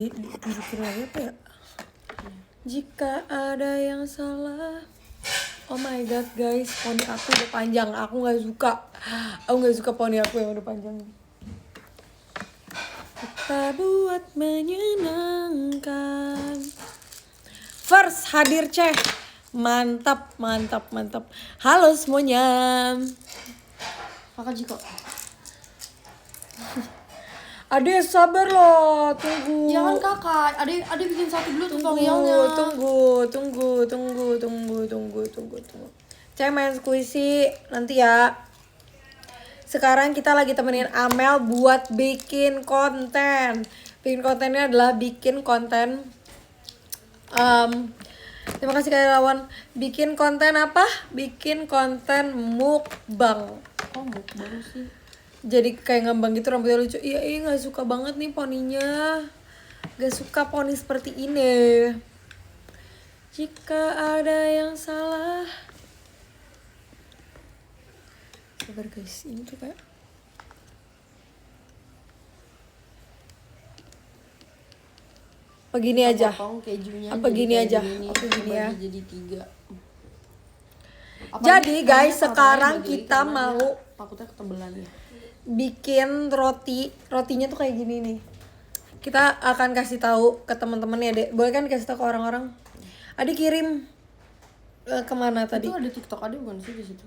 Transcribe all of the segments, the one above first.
Dibikin lagi apa ya? Jika ada yang salah. Oh my god guys, poni aku udah panjang. Aku gak suka poni aku yang udah panjang. Kita buat menyenangkan. First hadir Ceh. Mantap. Halo semuanya. Kakak Jiko. Ade sabar loh, tunggu. Jangan kakak, ade bikin satu dulu tutorialnya. Tunggu. Saya main squishy nanti ya. Sekarang kita lagi temenin Amel buat bikin konten. Bikin kontennya adalah bikin konten. Terima kasih karyawan. Bikin konten apa? Bikin konten mukbang. Oh mukbang sih. Jadi kayak ngambang gitu rambutnya lucu. Iya gak suka banget nih poninya. Gak suka poni seperti ini. Jika ada yang salah. Sabar guys, ini tuh kayak apa gini aja? Potong kejunya. Apa gini aja? Gini, Apa gini ya? Jadi 3. Jadi guys, sekarang kita mau takutnya ketebelan ya. bikin rotinya tuh kayak gini nih. Kita akan kasih tahu ke teman-teman ya, Dek. Boleh kan kasih tahu ke orang-orang? Adik kirim kemana tadi? Itu ada TikTok, ada bukan sih di situ?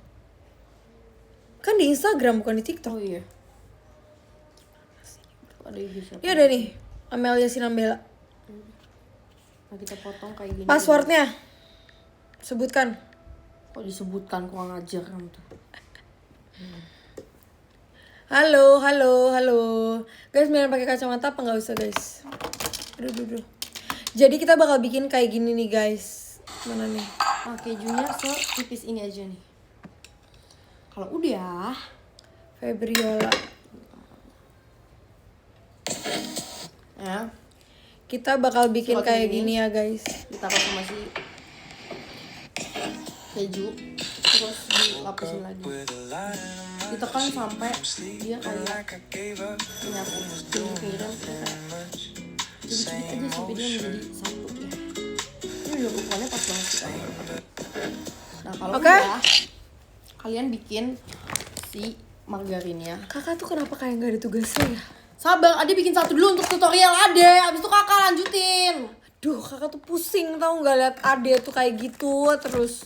Kan di Instagram bukan di TikTok. Oh iya. Ada IG siapa? Iya ada nih, Amelia Sinambela. Nah kita potong kayak gini. Passwordnya sebutkan. Kok disebutkan, kurang ajar kamu tuh. Halo. Guys, beneran pakai kacamata apa nggak usah guys? Aduh. Jadi kita bakal bikin kayak gini nih guys. Mana nih? Nah kejunya setipis ini aja nih. Kalau udah, Febriola. ya Kita bakal bikin Seperti kayak ini. gini ya guys. ditaruh sama si keju, terus dilapisin lagi. Ditekan sampai dia kayak menyatu pinggir-pinggiran jadi sedikit aja sampai dia menjadi satu ya. Ini udah ukurannya pas banget sih kayaknya. Nah kalau Oke. udah, kalian bikin si margarinnya. Kakak tuh kenapa kayak nggak ada tugasnya ya? Sabar, Ade bikin satu dulu untuk tutorial Ade. Abis itu kakak lanjutin. Duh, kakak tuh pusing tau nggak liat Ade tuh kayak gitu terus.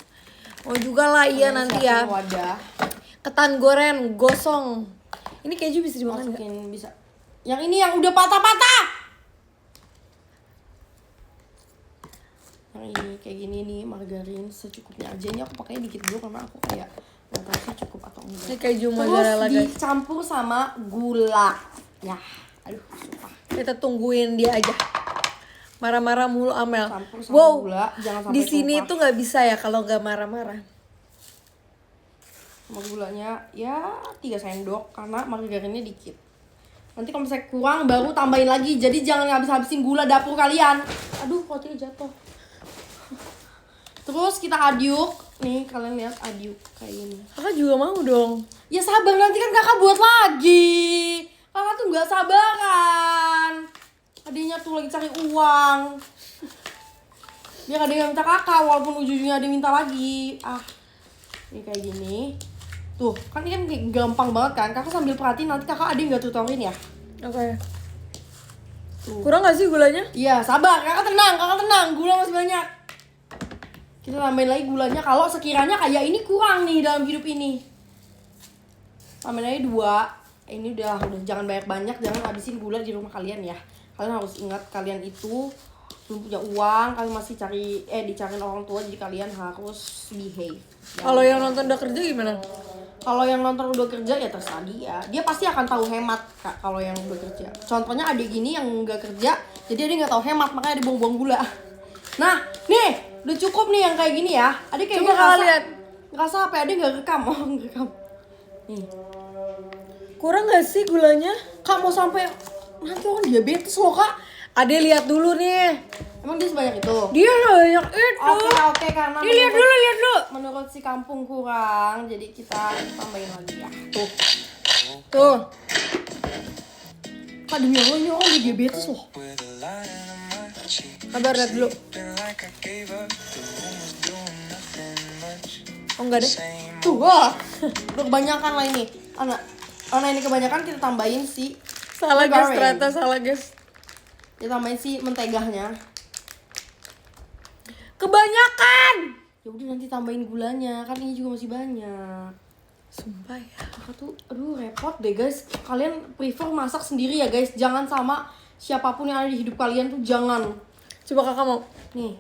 Mau juga lah iya nanti ya. Siapin wadah, Ketan goreng gosong. Ini keju bisa dimakan nggak? masukin bisa. Yang ini yang udah patah-patah. Yang ini kayak gini nih, margarin secukupnya aja. Ini aku pakainya dikit dulu karena aku kayak nggak tahu sih cukup atau enggak. Ini keju Terus mozzarella guys. dicampur sama gula. Ya, aduh sumpah. Kita tungguin dia aja. Marah-marah mulu Amel. Campur sama Wow. gula, jangan sampai Di sini tumpah. tuh nggak bisa ya kalau nggak marah-marah. Sama gulanya ya 3 sendok karena margarinnya dikit. Nanti kalau misalnya kurang baru tambahin lagi. Jadi jangan habis-habisin gula dapur kalian. Aduh, rotinya jatuh. Terus kita aduk. Nih, kalian lihat aduk kayak gini. Kakak juga mau dong. Ya sabar, nanti kan kakak buat lagi. Kakak tuh nggak sabaran. Adiknya tuh lagi cari uang. Biar ada yang minta kakak walaupun ujung-ujungnya ada minta lagi. Ini kayak gini. Tuh, kan ini kan gampang banget kan. Kakak sambil perhatiin nanti kakak ada nggak tutorin ya. Oke. Tuh. Kurang nggak sih gulanya? Iya, sabar. Kakak tenang. Gula masih banyak. Kita tambahin lagi gulanya kalau sekiranya kayak ini kurang nih dalam hidup ini. Tambahin aja 2. Ini udah jangan banyak-banyak, jangan habisin gula di rumah kalian ya. Kalian harus ingat kalian itu belum punya uang, kalian masih dicariin orang tua, jadi kalian harus behave. Kalau yang nonton udah kerja gimana? Kalau yang nonton udah kerja ya terserah dia. Dia pasti akan tahu hemat kak kalau yang udah kerja. Contohnya adik gini yang nggak kerja, jadi dia nggak tahu hemat makanya dia buang-buang gula. Nah, nih udah cukup nih yang kayak gini ya. Adik kayak Coba kakak lihat. ngerasa apa ya? Adik nggak rekam, rekam. Nih, Kurang nggak sih gulanya? kak mau sampai nanti orang diabetes loh kak. Ade lihat dulu nih. Emang dia sebanyak itu? Dia banyak itu. Oke karena Dia lihat dulu. menurut si kampung kurang, jadi kita tambahin lagi ya. Tuh. Kak demi Allah ini orang udah diabetes loh. Kabar lihat dulu. Oh enggak deh. Tuh wah, udah kebanyakan lah ini. Anak ini kebanyakan kita tambahin si Salah guys, goreng. ternyata salah guys. Kita tambahin si mentegahnya. Kebanyakan. Ya udah nanti tambahin gulanya, kan ini juga masih banyak. Sumpah ya. Kakak tuh, aduh repot deh guys. Kalian prefer masak sendiri ya guys. Jangan sama siapapun yang ada di hidup kalian tuh jangan. Coba kakak mau. Nih,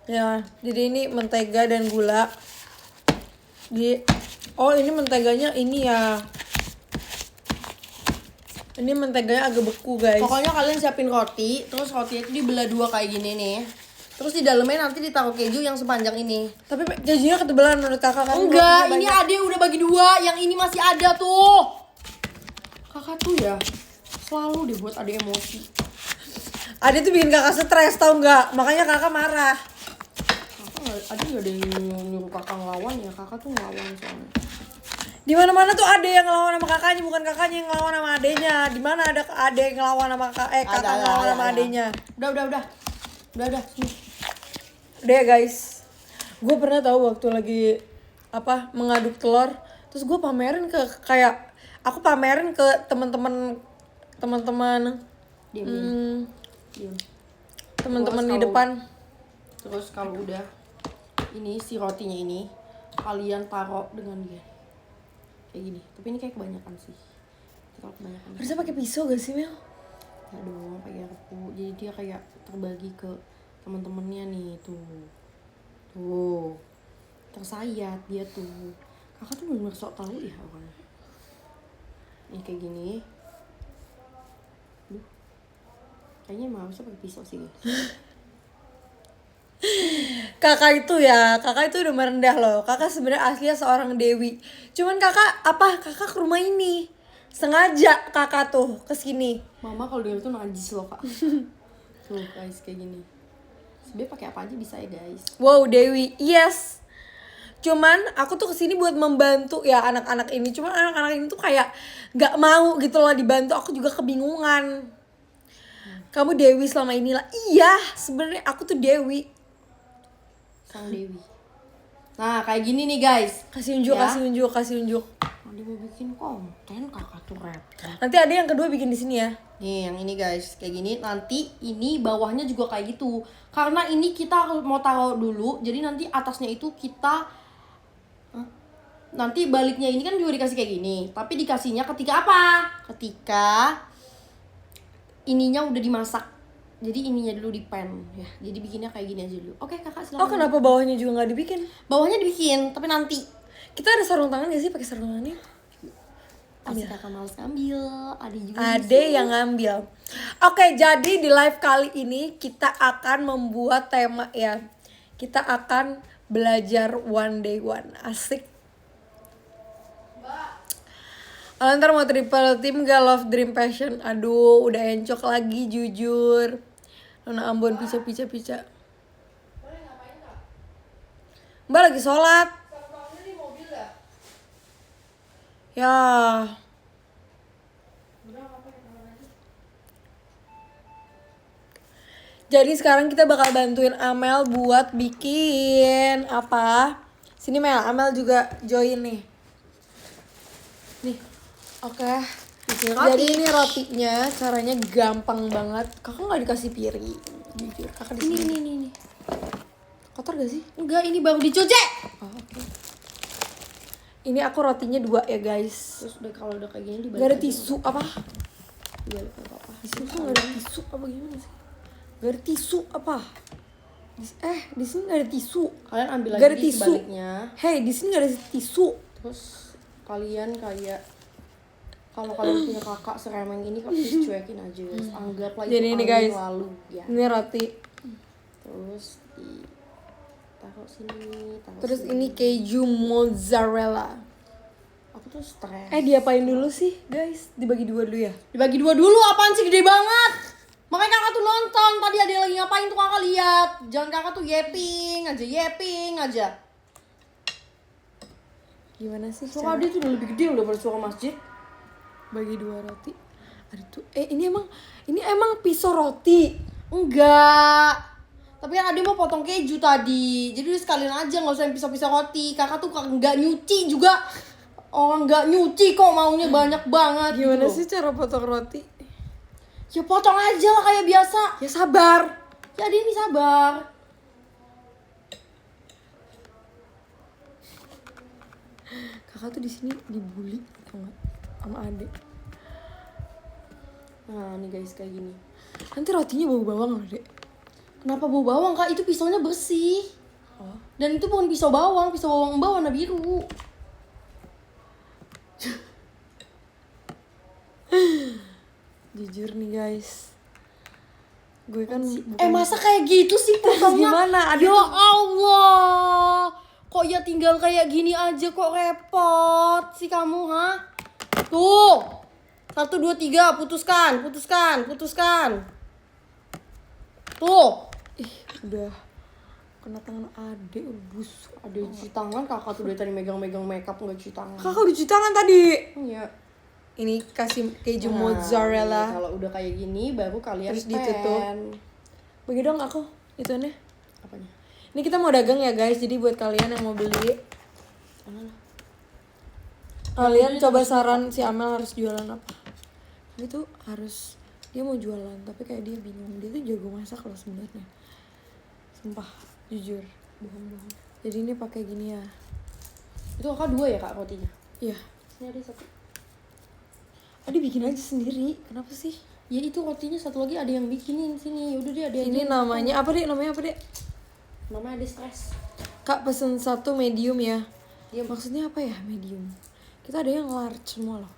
Ya, jadi ini mentega dan gula. Oh ini menteganya ini ya. Ini menteganya agak beku guys. pokoknya kalian siapin roti, terus rotinya itu dibelah dua kayak gini nih. Terus di dalamnya nanti ditaruh keju yang sepanjang ini. Tapi kejunya ketebalan menurut kakak kan? Enggak, rotinya ini banyak. Ade udah bagi dua, yang ini masih ada tuh. Kakak tuh ya selalu deh buat Ade emosi. Ade tuh bikin kakak stres tau nggak? Makanya kakak marah. Ade nggak ada yang nyuruh kakak ngelawan ya, kakak tuh ngelawan soalnya. Di mana-mana tuh Ade yang ngelawan sama kakaknya, bukan kakaknya yang ngelawan sama adenya. Di mana ada Ade yang ngelawan sama kakak ngelawan sama adenya. Udah. Sini. Udah ya guys. Gue pernah tahu waktu lagi mengaduk telur, terus gue pamerin ke aku pamerin ke teman-teman Diam. teman-teman Terus di kalau- depan. Terus kalau udah ini si rotinya ini kalian taruh dengan dia kayak gini. Tapi ini kayak kebanyakan sih. Kalau kebanyakan. Harusnya pakai pisau gak sih Mel? Ya dong, pakai garpu. Jadi dia kayak terbagi ke teman-temannya nih tuh tersayat dia tuh. Kakak tuh bener-bener sok tahu ya orangnya. Ini kayak gini. Duh. Kayaknya emang harusnya pakai pisau sih guys. Kakak itu udah merendah loh. Kakak sebenarnya aslinya seorang dewi. Cuman kakak ke rumah ini sengaja kakak tuh kesini. Mama kalau denger tuh najis loh kak. Tuh guys kayak gini. Sebenernya pakai apa aja bisa ya guys. Wow Dewi, yes. Cuman aku tuh kesini buat membantu ya anak-anak ini. Cuman anak-anak ini tuh kayak nggak mau gitu loh dibantu. Aku juga kebingungan. Kamu Dewi selama inilah. Iya, sebenarnya aku tuh Dewi. Sang Dewi. Nah kayak gini nih guys. Kasih unjuk, Ya. kasih unjuk. Dia mau bikin konten kakak tuh repot. Nanti ada yang kedua bikin di sini ya. Nih yang ini guys kayak gini. Nanti ini bawahnya juga kayak gitu. Karena ini kita mau taruh dulu. Jadi nanti atasnya itu kita nanti baliknya ini kan juga dikasih kayak gini. Tapi dikasihnya ketika apa? Ketika ininya udah dimasak. Jadi ininya dulu di pan ya. Jadi bikinnya kayak gini aja dulu. Oke kakak silakan. Oh kenapa bawahnya juga nggak dibikin? Bawahnya dibikin tapi nanti. Kita ada sarung tangan gak sih pakai sarung tangan ini? Pasti kakak males ngambil. Ada juga. Ada yang ngambil. Oke, jadi di live kali ini kita akan membuat tema ya. Kita akan belajar one day one. Asik. Ntar mau triple team gak love dream passion. Aduh, udah encok lagi jujur. Nona Ambon pica. Mbak lagi sholat. Ya. Jadi sekarang kita bakal bantuin Amel buat bikin apa? Sini Mel, Amel juga join nih. Nih. Oke. Bikin roti. Jadi ini rotinya caranya gampang banget. Kakak nggak dikasih piring. Jujur, kakak di sini. Ini. Kotor gak sih? Enggak, ini baru dicuci. Oh, oke. Ini aku rotinya 2 ya guys. Terus udah kalau udah kayak gini dibalik. Gak ada aja. tisu apa? Dibalik nggak apa-apa. Di sini tuh gak ada tisu apa gimana sih? Gak ada tisu apa? Di sini gak ada tisu. Kalian ambil Gak lagi ada di tisu. sebaliknya. Hey, di sini gak ada tisu. Terus kalian kayak kalau kalian punya kakak seremeng ini kok dicuekin aja guys. Anggaplah Jadi itu ini, angin guys. lalu ya. Ini roti. Terus taruh sini, taruh Terus sini. ini keju mozzarella. Aku tuh stres. Diapain dulu sih guys? Dibagi 2 dulu ya? Dibagi 2 dulu, apaan sih gede banget. Makanya kakak tuh nonton, tadi ada lagi ngapain tuh kakak lihat. Jangan kakak tuh yeping aja. Gimana sih Suara cara dia tuh udah lebih gede loh daripada suara masjid. bagi 2 roti? Ada tuh. Ini emang pisau roti. Enggak. Tapi kan Ade mau potong keju tadi. Jadi udah sekalian aja, nggak usah yang pisau-pisau roti. Kakak tuh nggak nyuci juga. Orang nggak nyuci kok maunya banyak banget. Gimana gitu. sih cara potong roti? Ya potong aja lah kayak biasa. Ya sabar. Ya Ade ini sabar. Kakak tuh di sini dibully tau nggak? Sama Ade. Nah nih guys kayak gini. Nanti rotinya bau bawang loh, Dek. Kenapa bau bawang kak? Itu pisaunya bersih. Oh. Dan itu bukan pisau bawang Mbak warna biru. Jujur nih guys. Gue kan Masa kayak gitu sih potongnya? gimana? Ada Ya tuh- Allah. Kok ya tinggal kayak gini aja kok repot sih kamu, ha? Tuh. 1, 2, 3, putuskan. Tuh. udah kena tangan Ade udah busuk. Ada cuci tangan, kakak tuh dari tadi megang-megang makeup nggak cuci tangan. Kakak udah cuci tangan tadi. Iya. Ini kasih keju Nah, mozzarella. Kalau udah kayak gini baru kalian Terus ditutup. Bagi dong aku ituannya. Apanya? Ini kita mau dagang ya guys. Jadi buat kalian yang mau beli, kalian coba saran si Amel harus jualan apa. Dia tuh harus, dia mau jualan tapi kayak dia bingung. Dia tuh jago masak loh sebenarnya. Sumpah, jujur. Bohong-bohong. Jadi ini pakai gini ya. Itu kakak 2 ya kak rotinya? Iya. Ini ada 1. Adi bikin aja sendiri. Kenapa sih? Ya itu rotinya satu lagi ada yang bikinin sini. Udah deh ada yang Ini namanya apa deh? Namanya apa deh? namanya ada stress. Kak pesen 1 medium ya. Iya. Maksudnya apa ya medium? Kita ada yang large semua loh.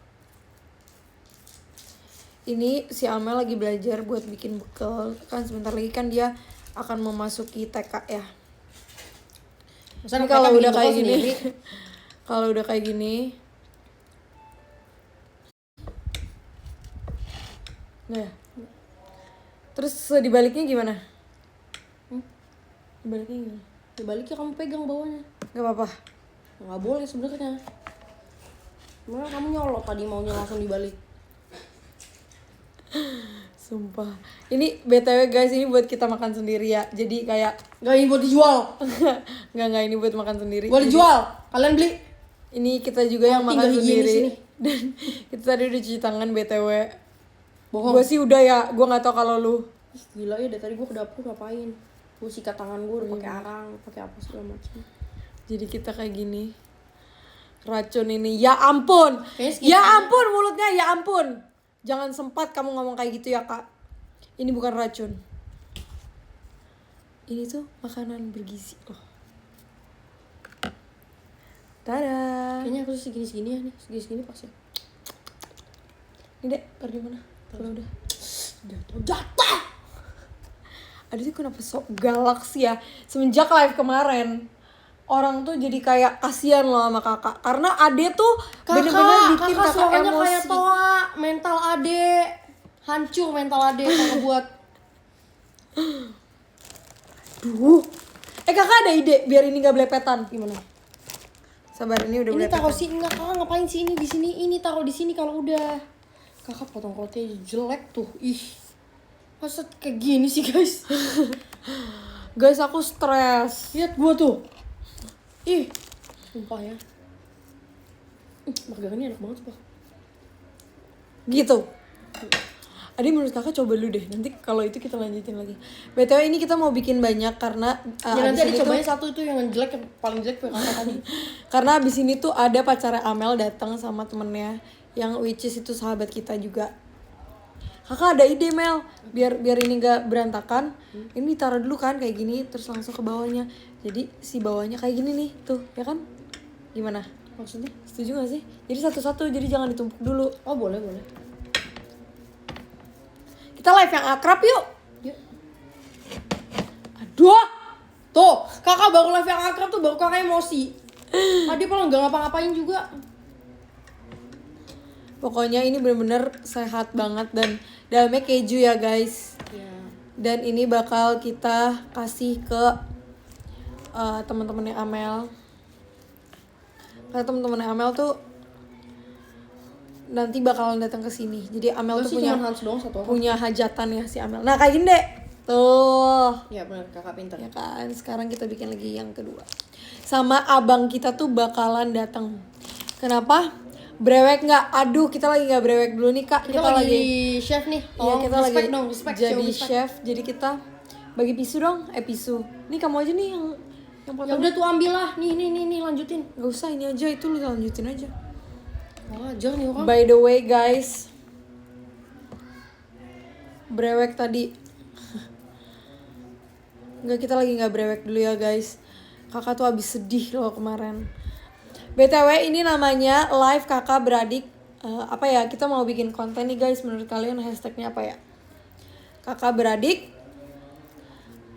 Ini si Amel lagi belajar buat bikin bekal. Kan sebentar lagi kan dia akan memasuki TK ya. Masa Ini mereka kalau bikin udah bekal kayak gini, sendiri? kalau udah kayak gini, nah ya. Terus dibaliknya gimana? Dibaliknya gimana? Dibalik ya kamu pegang bawahnya. Gak apa-apa. Nggak boleh sebenarnya. Mana kamu nyolot tadi maunya langsung dibalik. Sumpah. Ini BTW guys, ini buat kita makan sendiri ya. Jadi kayak Nggak ini buat dijual. nggak ini buat makan sendiri. Buat Jadi, dijual. Kalian beli. ini kita juga yang tinggal makan higienis sendiri. ini. Dan kita tadi udah cuci tangan BTW. Bohong. Gue sih udah ya, gue nggak tahu kalau lu. Ih, gila ya dari tadi gue ke dapur ngapain? Gue sikat tangan gue udah pakai arang, pakai apa segala macam. Jadi kita kayak gini. Racun ini, ya ampun. Kayaknya segini Ya aja. ampun mulutnya, ya ampun. Jangan sempat kamu ngomong kayak gitu ya, Kak. Ini bukan racun. Ini tuh makanan bergizi loh. Tada. Kayaknya harus segini-segini ya nih, segini-segini pas ya. Ini Dek, taruh di mana? Kalau udah. Jatuh. Ada tuh kenapa sok galak sih ya. Semenjak live kemarin, orang tuh jadi kayak kasihan loh sama kakak. Karena Ade tuh bener-bener bikin kakak suaranya emosi. kayak toa, mental Ade hancur, mental Ade kakak buat. Duh. Kakak ada ide biar ini gak belepetan. Gimana? Sabar, ini udah Ini belepetan. taruh sini enggak, kakak ngapain sih ini di sini? Ini taruh di sini kalau udah. Kakak potong roti jelek tuh. Ih. Masa kayak gini sih, guys? Guys, aku stres. Lihat gua tuh. Ih. Sumpah ya. Margarinnya enak banget, Pak. Gitu. Adi menurut kakak coba dulu deh. Nanti kalau itu kita lanjutin lagi. BTW ini kita mau bikin banyak karena Ya nanti abis ada ini cobain tuh, satu itu yang jelek, yang paling jelek tuh kakak tadi. karena abis ini tuh ada pacarnya Amel datang sama temennya yang which is itu sahabat kita juga. Kakak ada ide Mel, biar ini gak berantakan. Ini taruh dulu kan kayak gini, terus langsung ke bawahnya. Jadi si bawahnya kayak gini nih, tuh ya kan? Gimana? Maksudnya? Setuju gak sih? Jadi satu-satu, jadi jangan ditumpuk dulu. Oh, boleh, boleh. Kita live yang akrab yuk. Yuk. Aduh. Tuh, kakak baru live yang akrab tuh baru kakak emosi. Adi malah nggak ngapa-ngapain juga. Pokoknya ini bener-bener sehat banget dan dalamnya keju ya guys. Ya. Dan ini bakal kita kasih ke teman-temannya Amel. Karena teman-temannya Amel tuh nanti bakalan datang ke sini. Jadi Amel Gak tuh sih, punya cuma Hans doang satu orang. punya hajatan ya si Amel. Nah kayak gini deh. Tuh. Ya benar, kakak pintar. Ya kan, sekarang kita bikin lagi yang kedua. Sama abang kita tuh bakalan datang. Kenapa? Brewek nggak? Aduh, kita lagi nggak brewek dulu nih kak. Kita lagi chef nih. Iya, Tolong kita respect lagi dong, respect. jadi show respect. chef. Jadi kita bagi pisu dong. Pisu. Nih kamu aja nih yang Ya potong. udah tuh ambil lah. Nih lanjutin. Gak usah, ini aja, itu lu lanjutin aja. Wah, ajar nih orang. By the way guys, brewek tadi. Enggak, kita lagi nggak brewek dulu ya guys. Kakak tuh habis sedih loh kemarin. BTW ini namanya live kakak beradik. Apa ya, kita mau bikin konten nih guys. Menurut kalian hashtagnya apa ya? Kakak beradik,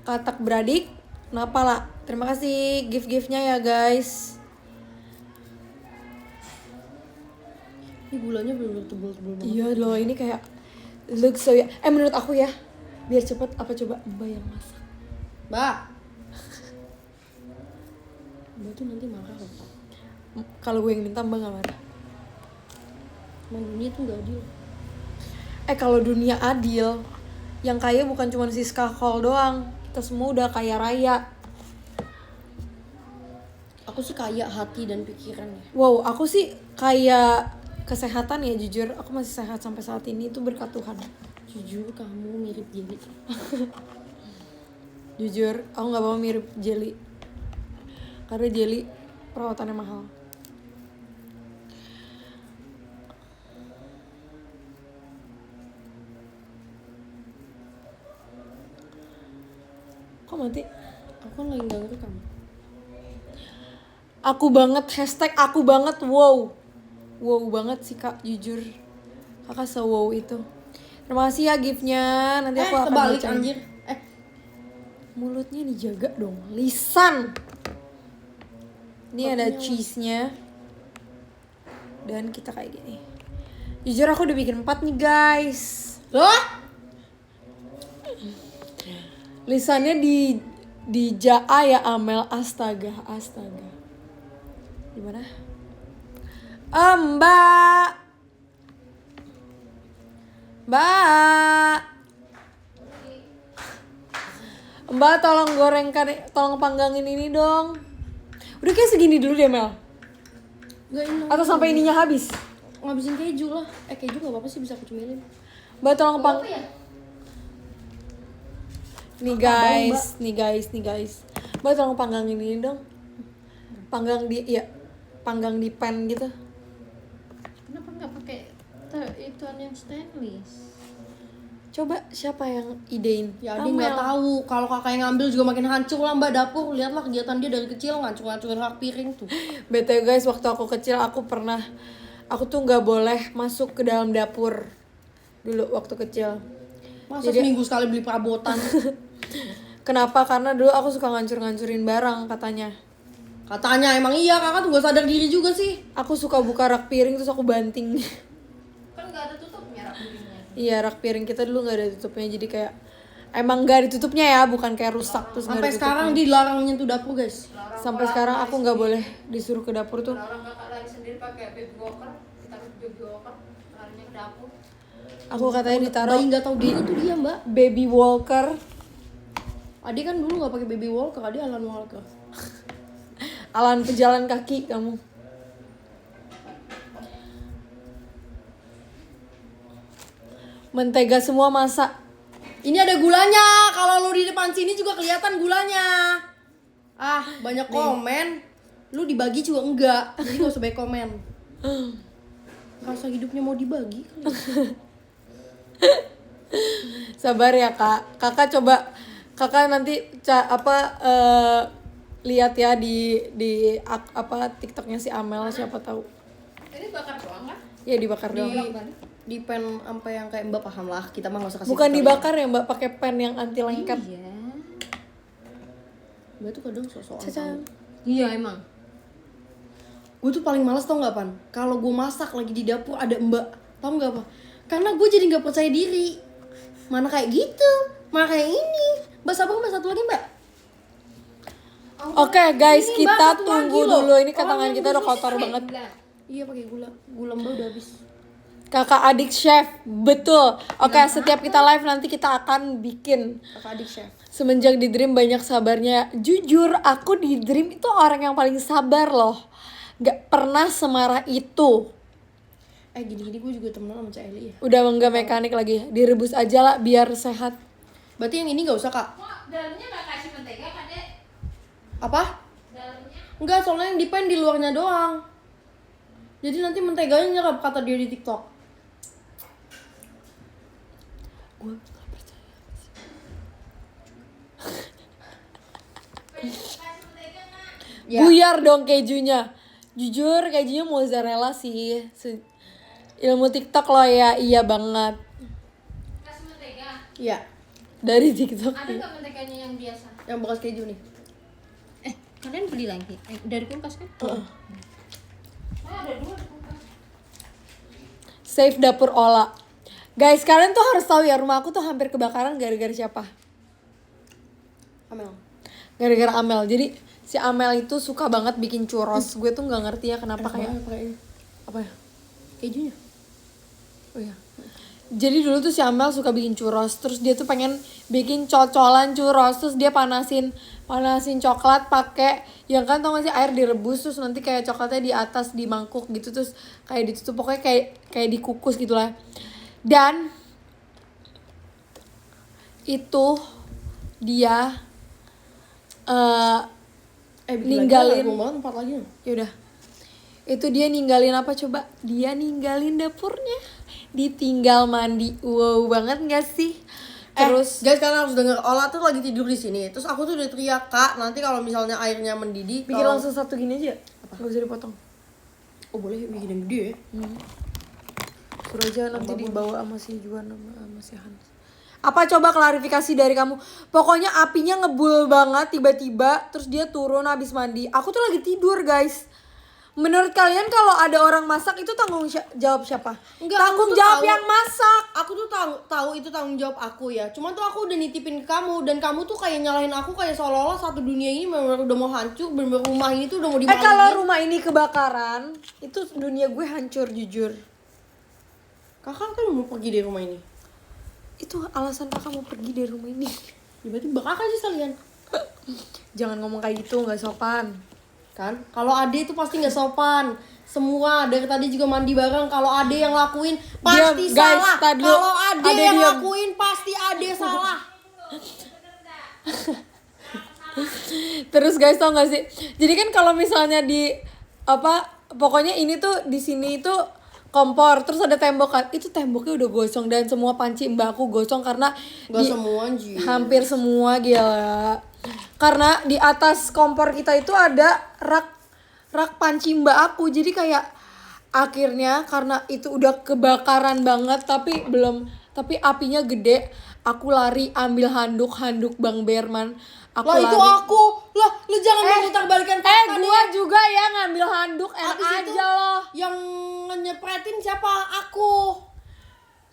katak beradik, kenapa lah? Terima kasih gift-giftnya ya guys. Ini gulanya bener-bener tebel-tebel banget. Iya loh, ini kayak look so ya. Menurut aku ya, biar cepet apa coba Mbak yang masak. Mbak. Mbak tuh nanti marah loh. Kalau gue yang minta Mbak gak marah. Emang dunia tuh gak adil. Kalau dunia adil, yang kaya bukan cuma si Skakol doang. Kita semua udah kaya raya. Aku sih kaya hati dan pikiran ya. Wow, aku sih kaya kesehatan ya jujur. Aku masih sehat sampai saat ini, itu berkat Tuhan. Jujur kamu mirip Jelly. Jujur, aku gak mau mirip Jelly. Karena Jelly perawatannya mahal. Kok mati? Aku kan lagi gak ngerekam. Aku banget, hashtag aku banget, wow. Wow banget sih kak, jujur. Kakak se-wow itu. Terima kasih ya giftnya, nanti aku akan kebalik bacain. anjir. Mulutnya dijaga dong, lisan. Ini ada cheese-nya. Dan kita kayak gini. Jujur aku udah bikin 4 nih guys. Loh? Lisannya di Jaa ya Amel, astaga. Gimana? Mbak tolong tolong panggangin ini dong. Udah kayak segini dulu deh Mel. Gak ini. Atau sampai ininya habis. Ngabisin keju lah. Keju gak apa-apa sih, bisa aku cemilin. Mbak tolong ya? Nih guys. Mbak tolong panggangin ini dong. Panggang di pan gitu. Kenapa nggak pakai ituan yang stainless? Coba siapa yang idein? Ya dia nggak tahu. Kalau kakak yang ngambil juga makin hancur lah mbak dapur. Lihatlah kegiatan dia dari kecil ngancur-ngancurin rak piring tuh. BTW guys, waktu aku kecil aku tuh nggak boleh masuk ke dalam dapur dulu waktu kecil. Masa seminggu sekali beli perabotan? Kenapa? Karena dulu aku suka ngancur-ngancurin barang katanya. Katanya emang iya, kakak tuh gak sadar diri juga sih. Aku suka buka rak piring terus aku banting. Kan nggak ada tutupnya rak piringnya. Iya, rak piring kita dulu nggak ada tutupnya, jadi kayak emang nggak ada tutupnya ya, bukan kayak rusak terus nggak ada Sampai tutupnya. sekarang dilarang nyentuh dapur guys. Sampai sekarang aku nggak boleh disuruh ke dapur tuh. Orang kakak lari sendiri pakai baby walker, kita baby walker, larinya ke dapur. Aku katanya ditaruh Bayi nggak tahu diri tuh dia mbak. baby walker. Adi kan dulu nggak pakai baby walker, Adi Alan Walker. Alan pejalan kaki kamu. Mentega semua masa. Ini ada gulanya. Kalau lu di depan sini juga kelihatan gulanya. Ah, banyak komen. Lu dibagi juga enggak. Jadi gak usah banyak komen. Rasa hidupnya mau dibagi kali. Sabar ya kak. Kakak nanti lihat ya di TikToknya si Amel, siapa tahu. Ini bakar doang kan? Ya dibakar doang. Di pen sampai yang kayak mbak paham lah. Kita mah gak usah kasih. Bukan tutorial. dibakar ya mbak, pakai pen yang anti lengket. Iya. Mbak tuh kadang sok-sokan. Caca. Iya emang. Gue tuh paling males tau gak Pan? Kalau gue masak lagi di dapur ada mbak. Tau gak apa? Karena gue jadi gak percaya diri. Mana kayak gitu, mana kayak ini. Mbak sabar mbak, satu lagi mbak. Oke guys, Ini, Mbak, kita satu tunggu lagi loh. dulu. Ini Orang tangan yang kita udah bersih kotor pakai banget. Iya pakai gula. Gula mbak udah habis. Kakak adik chef, betul. Oke, setiap kita live nanti kita akan bikin. Kakak adik chef. Semenjak di Dream banyak sabarnya. Jujur, aku di Dream itu orang yang paling sabar loh. Gak pernah semarah itu. Gini-gini gue juga temenan sama Cak Eli ya. Udah enggak mekanik lagi. Direbus aja lah biar sehat. Berarti yang ini gak usah kak? Kok dalamnya nggak kasih mentega kan dek? Apa? Dalamnya Enggak, soalnya yang dipen di luarnya doang. Jadi nanti menteganya nyerap kata dia di TikTok. Gue gak percaya. Ya. Buyar dong kejunya. Jujur kejunya mozzarella sih. Ilmu TikTok loh ya, iya banget. kasih mentega. Iya, Dari TikTok. Ada nggak menteganya yang biasa? yang bekas keju nih. Kalian beli lagi? Dari kulkas kan? Oh, ada 2 di kulkas. Save dapur Ola. Guys, kalian tuh harus tahu ya, rumah aku tuh hampir kebakaran gara-gara siapa? Amel. Gara-gara Amel. Jadi si Amel itu suka banget bikin churros. Gue tuh nggak ngerti ya kenapa kayak pakai ini. apa ya? Kejunya. Oh iya. Jadi dulu tuh si Amel suka bikin churros, terus dia tuh pengen bikin cocolan churros, terus dia panasin coklat pakai yang kan tau gak sih air direbus terus nanti kayak coklatnya di atas di mangkuk gitu terus kayak ditutup pokoknya kayak dikukus gitu lah. Dan itu dia ninggalin banget 4 lagi. yaudah itu dia ninggalin apa coba, dia ninggalin dapurnya, ditinggal mandi. Wow banget gak sih? Terus Guys, kalian harus denger, Ola tuh lagi tidur di sini. Terus aku tuh udah teriak, "Kak, nanti kalau misalnya airnya mendidih, bikin tolong-" langsung satu gini aja, gak usah dipotong. Oh, boleh bikin yang gede ya. Suruh aja nanti dibawa sama si Juan sama si Hans. Apa coba klarifikasi dari kamu? Pokoknya apinya ngebul banget tiba-tiba terus dia turun habis mandi. Aku tuh lagi tidur, guys. Menurut kalian kalau ada orang masak itu tanggung jawab siapa? Enggak, Tanggung aku tuh jawab tahu. yang masak. Aku tuh tahu itu tanggung jawab aku ya. Cuman tuh aku udah nitipin ke kamu dan kamu tuh kayak nyalahin aku kayak seolah-olah satu dunia ini memang udah mau hancur, bener-bener rumah ini tuh udah mau dimarahin. Kalau rumah ini kebakaran, itu dunia gue hancur jujur. Kakak kan mau pergi dari rumah ini. Itu alasan kakak mau pergi dari rumah ini. Ya, berarti bakal aja sekalian. Jangan ngomong kayak gitu, nggak sopan. Kan kalau Ade itu pasti nggak sopan. Semua dari tadi juga mandi bareng. Kalau Ade yang lakuin pasti Diam, guys, salah. tadi Kalau Ade yang diam. lakuin pasti Ade salah. Terus guys tau gak sih? Jadi kan kalau misalnya di pokoknya ini tuh di sini itu kompor terus ada tembok kan. Itu temboknya udah gosong dan semua panci mbakku gosong karena Gak semua anjir. hampir semua gila. Karena di atas kompor kita itu ada rak panci mbak aku. Jadi kayak akhirnya karena itu udah kebakaran banget tapi apinya gede, aku lari ambil handuk Bang Berman. Lah itu aku. Lah lu jangan memutar-balikan fakta Gua deh. juga ya ngambil handuk, enak Habis itu aja loh. yang nyepretin siapa? Aku.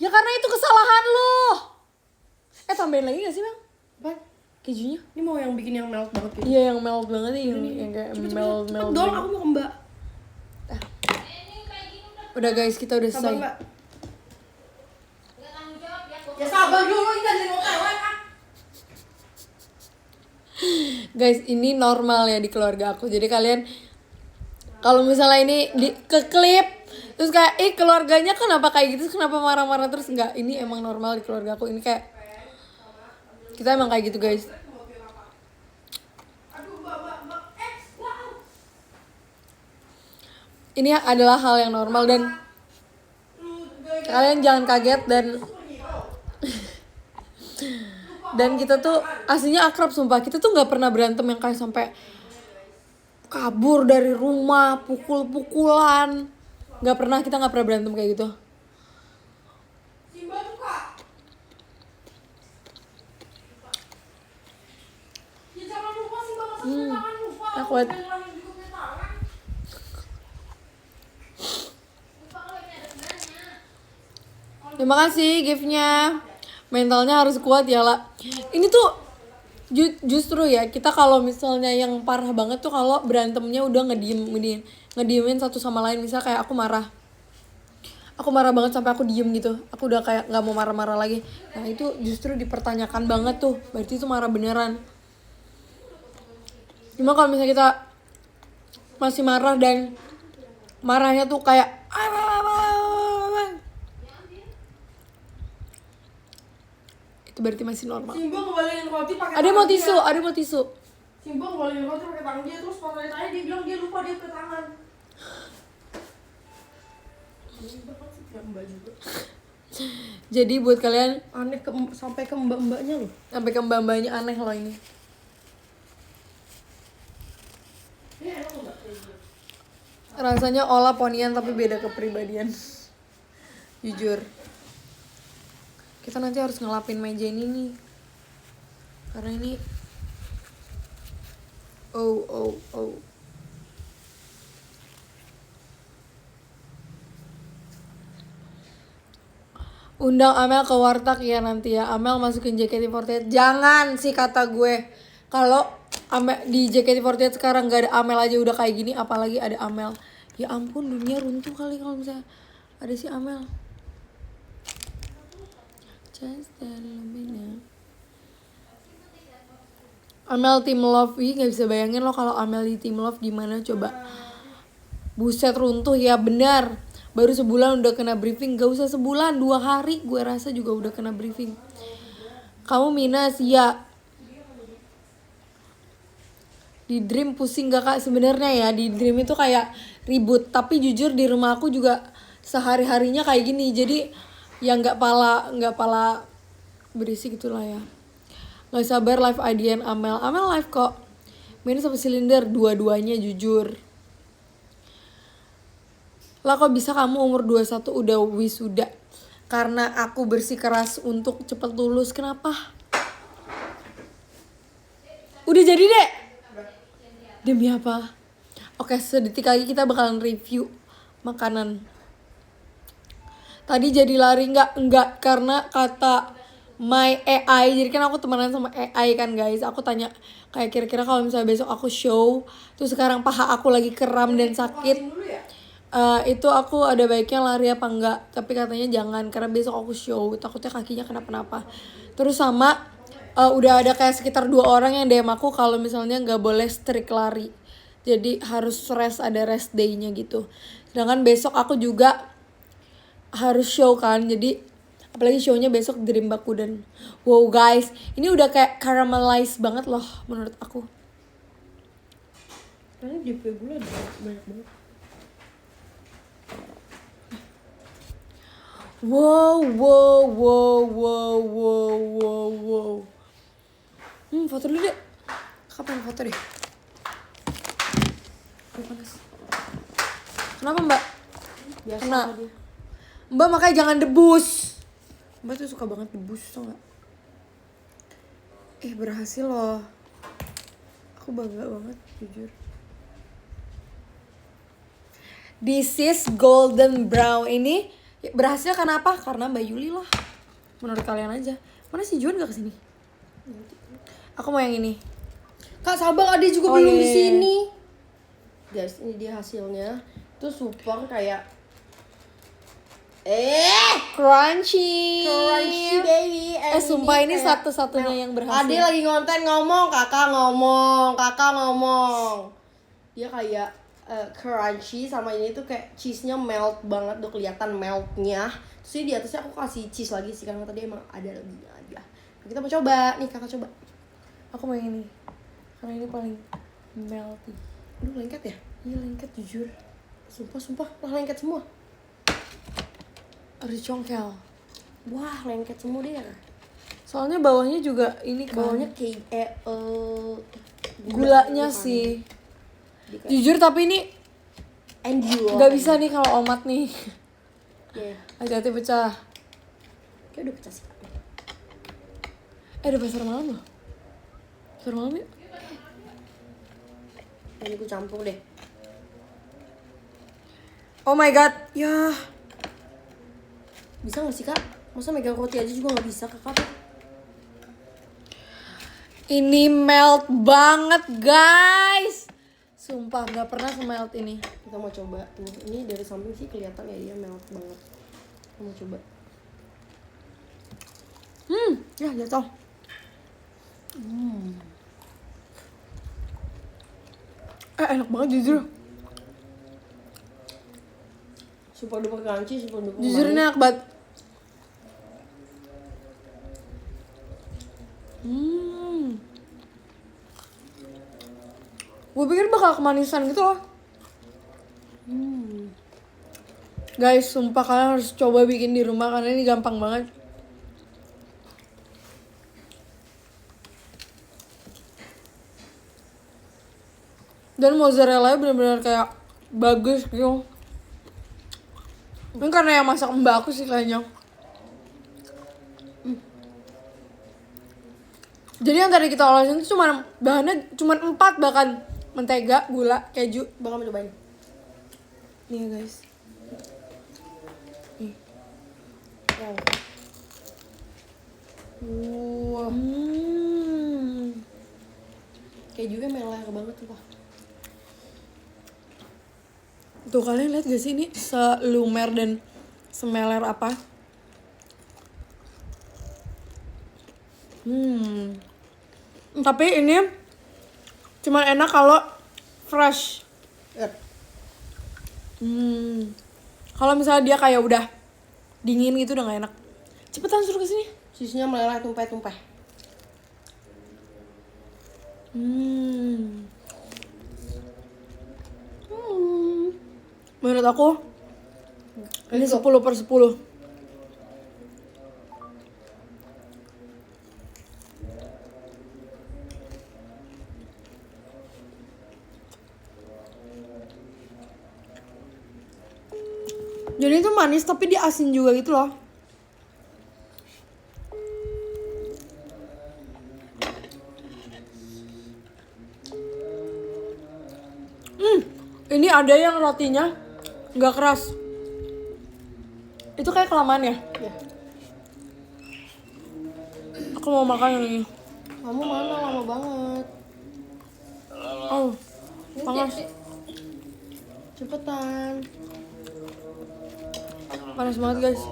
Ya karena itu kesalahan lo. Tambahin lagi gak sih Bang? Apa? Kejunya? Ini mau yang bikin yang melt banget gitu. Iya yang melt banget nih, yang kayak melt Cepet dong, aku mau ke Mbak. Udah guys, kita udah Sabar selesai. Mbak. Nggak tanggung jawab ya. Ya sabar dulu, ini tadi mau kelewat. Guys, ini normal ya di keluarga aku. Jadi kalian kalau misalnya ini ke klip terus kayak keluarganya kenapa kayak gitu, kenapa marah-marah terus, enggak, ini emang normal di keluarga aku. Ini kayak kita emang kayak gitu guys. Ini adalah hal yang normal dan kalian jangan kaget dan kita tuh aslinya akrab sumpah. Kita tuh nggak pernah berantem yang kayak sampai kabur dari rumah, pukul-pukulan. Kita nggak pernah berantem kayak gitu. Aku terima kasih giftnya. Mentalnya harus kuat ya lah. Ini tuh justru ya kita kalau misalnya yang parah banget tuh kalau berantemnya udah ngediemin satu sama lain. Misal kayak aku marah, Aku marah banget sampai aku diem gitu. Aku udah kayak nggak mau marah-marah lagi. Nah itu justru dipertanyakan banget tuh. Berarti itu marah beneran. Cuma kalau misalnya kita masih marah dan marahnya tuh kayak itu berarti masih normal. Simbo ngebalikin roti pakai Ada mau tisu, ada mau tisu. Simbo ngebalikin roti pakai tangan dia, terus pas tanya dia bilang dia lupa dia pakai tangan. Mbak juga. Jadi buat kalian Aneh sampai ke mbak-mbaknya loh. sampai ke mbak-mbaknya aneh loh ini. Rasanya olah ponian tapi beda kepribadian. Jujur. Kita nanti harus ngelapin meja ini nih. Karena ini oh. Undang Amel ke warteg ya nanti ya. Amel masukin JKT48. Jangan sih kata gue. Kalau di JKT48 sekarang gak ada Amel aja udah kayak gini, apalagi ada Amel. Ya ampun, dunia runtuh kali kalau misalnya ada si Amel. Amel Team Love, ih gak bisa bayangin lo kalau Amel di Team Love gimana coba. Buset runtuh ya, benar. Baru sebulan udah kena briefing, gak usah sebulan, 2 hari gue rasa juga udah kena briefing. Kamu minus ya. Di Dream pusing gak kak? Sebenarnya ya di Dream itu kayak ribut, tapi jujur di rumah aku juga sehari-harinya kayak gini. Jadi ya nggak pala berisi gitulah ya. Gak sabar live IDN Amel live kok. Minus sama silinder dua-duanya jujur. Lah kok bisa kamu umur 21 udah wisuda? Karena aku bersikeras untuk cepet lulus. Kenapa? Udah jadi deh. Demi apa? Oke, sedetik lagi kita bakalan review makanan. Tadi jadi lari enggak karena kata my AI. Jadi kan aku temenan sama AI kan guys. Aku tanya kayak kira-kira kalau misalnya besok aku show, terus sekarang paha aku lagi kram dan sakit. Itu aku ada baiknya lari apa enggak? Tapi katanya jangan karena besok aku show, takutnya kakinya kenapa-napa. Terus sama udah ada kayak sekitar 2 orang yang DM aku kalau misalnya nggak boleh strict lari. Jadi harus rest, ada rest day-nya gitu. Sedangkan besok aku juga harus show kan. Jadi apalagi show-nya besok Dream Bakuden. Wow guys, ini udah kayak caramelize banget loh menurut aku. Karena DP gula banyak banget. Wow. Foto dulu deh. Kapan foto deh? Panas. Kenapa mbak? Biasa Kena. dia. Mbak makanya jangan debus. Mbak tuh suka banget debus, tau gak? Berhasil loh. Aku bangga banget, jujur. This is golden brown. Ini berhasil kenapa? Karena Mbak Yuli lah. Menurut kalian aja. Mana si Juan gak kesini? Aku mau yang ini. Kak sabar, Ade juga Oleh. belum di sini. Guys, ini dia hasilnya. Itu super kayak Crunchy baby. sumpah ini satu-satunya yang berhasil. Ade lagi ngonten ngomong, kakak ngomong. Dia kayak crunchy sama ini tuh kayak cheese-nya melt banget, tuh kelihatan meltnya. Terus di atasnya aku kasih cheese lagi sih karena tadi emang ada lebihnya aja. Kita mau coba, nih kakak coba. Aku mau yang ini. Karena ini paling melty. Aduh lengket ya? Iya lengket jujur. Sumpah lah lengket semua. Harus congkel. Wah lengket semua dia. Soalnya bawahnya juga ini kan. Bawahnya kayak gulanya sih. Jujur tapi ini endure. nggak bisa nih kalau omat nih. Yeah. Hati-hati pecah. Kayak udah pecah sih. Ada pasar malam loh. Pasar malam yuk. Ini gue campur deh. Oh my god. Ya. Bisa gak sih kak? Masa megang roti aja juga gak bisa kakak? Ini melt banget guys. Sumpah gak pernah semelt ini. Kita mau coba tuh. Ini dari samping sih kelihatan ya dia melt banget. Kamu coba. Ya jatuh. Enak banget jujur. Super duper crunchy, super duper Jujur ini manis. enak banget. Gue pikir bakal kemanisan gitu loh. Guys, sumpah kalian harus coba bikin di rumah karena ini gampang banget. Dan mozzarella benar-benar kayak bagus gitu. Ini karena yang masak mbak aku sih kayaknya. Jadi yang tadi kita olasin itu cuma bahannya cuma 4 bahkan mentega, gula, keju. Bang, kamu cobain. Nih ya guys. Nih. Wow. Wah, kejunya meleleh banget tuh, Pak. Tuh kalian lihat gak sih ini selumer dan semeler apa? Tapi ini cuman enak kalau fresh. Lihat. Kalau misalnya dia kayak udah dingin gitu udah gak enak. Cepetan suruh kesini. Sisinya meleleh tumpeh-tumpeh. Menurut aku ini 10/10. Jadi itu manis tapi dia asin juga gitu loh. Ini ada yang rotinya nggak keras. Itu kayak kelamaan ya? Ya. Aku mau makan yang ini. Kamu mana lama banget. Oh, panas. Cepetan. Panas banget guys.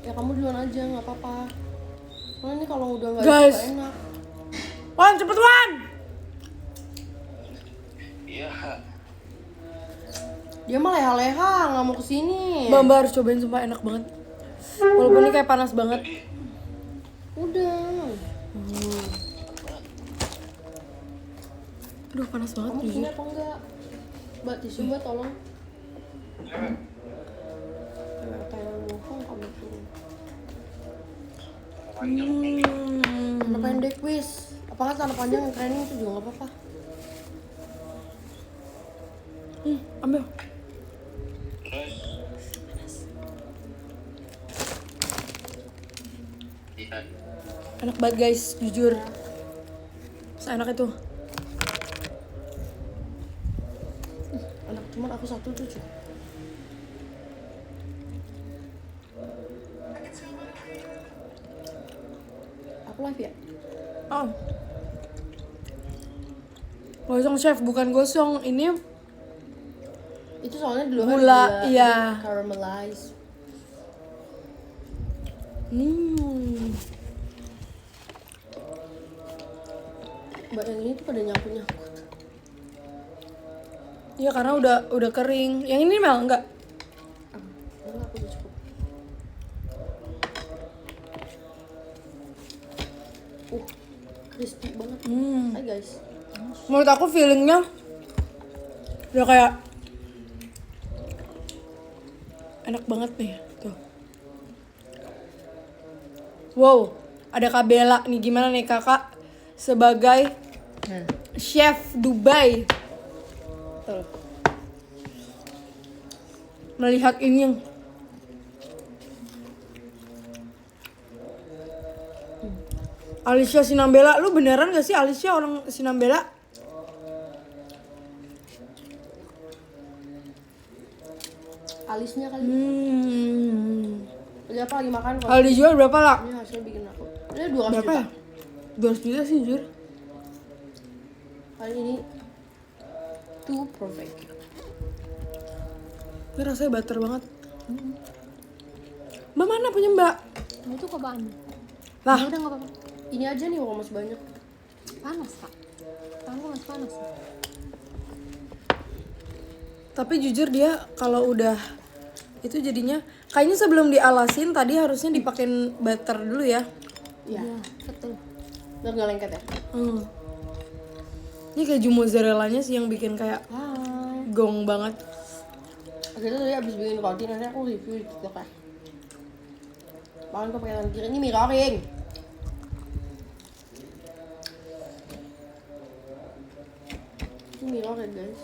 Ya kamu duluan aja, nggak apa-apa. Karena ini kalau udah nggak Guys. nggak enak. Wan, cepet Wan! Dia mah leha-leha, nggak mau kesini. Mbak harus cobain sumpah enak banget. Walaupun ini kayak panas banget. Udah. Aduh panas banget Kamu jujur. kesini apa enggak? Mbak, tisu Mbak, tolong. Kayak ngomong kamu tuh. Celana pendek wis. Apakah celana panjang yang training itu juga nggak apa-apa? Ambil. Enak banget guys, jujur. Seenak itu. Enak, cuman aku satu tuh cuy. Aku live ya? Oh. Gosong chef, bukan gosong. Ini Itu soalnya dulu Gula, iya. caramelize. Mbak yang ini tuh pada nyapu-nyapu. Iya karena udah kering. Yang ini Mel enggak? Enggak, aku udah cukup. Crispy banget. Hai guys. Menurut aku feelingnya udah kayak enak banget nih tuh. Wow, ada Kak Bella nih. Gimana nih kakak sebagai chef Dubai Tuh. melihat ini yang Alicia Sinambela. Lu beneran gak sih Alicia orang Sinambela? Alisnya kali. Lagi apa lagi makan kok? Kalau dijual berapa lah? Ini hasil bikin aku. Ini 200 Berapa juta. ya? 200 juta sih jujur. Kali ini too perfect. Ini rasanya butter banget. Mbak mana punya Mbak? Nah, itu cobaan. Lah, Ya udah nggak apa-apa. Ini aja nih kok masih banyak. Panas kak. Tanganku masih panas. tapi jujur dia kalau udah itu jadinya kayaknya sebelum dialasin tadi harusnya dipakein butter dulu ya. Iya. Iya betul. Biar nggak lengket ya. Ini keju mozzarellanya sih yang bikin kayak Hai. gong banget. Akhirnya tadi abis bikin roti nanti aku review di TikTok ya. Bahkan kok pakai tangan kiri ini mirroring. Ini mirror ya guys.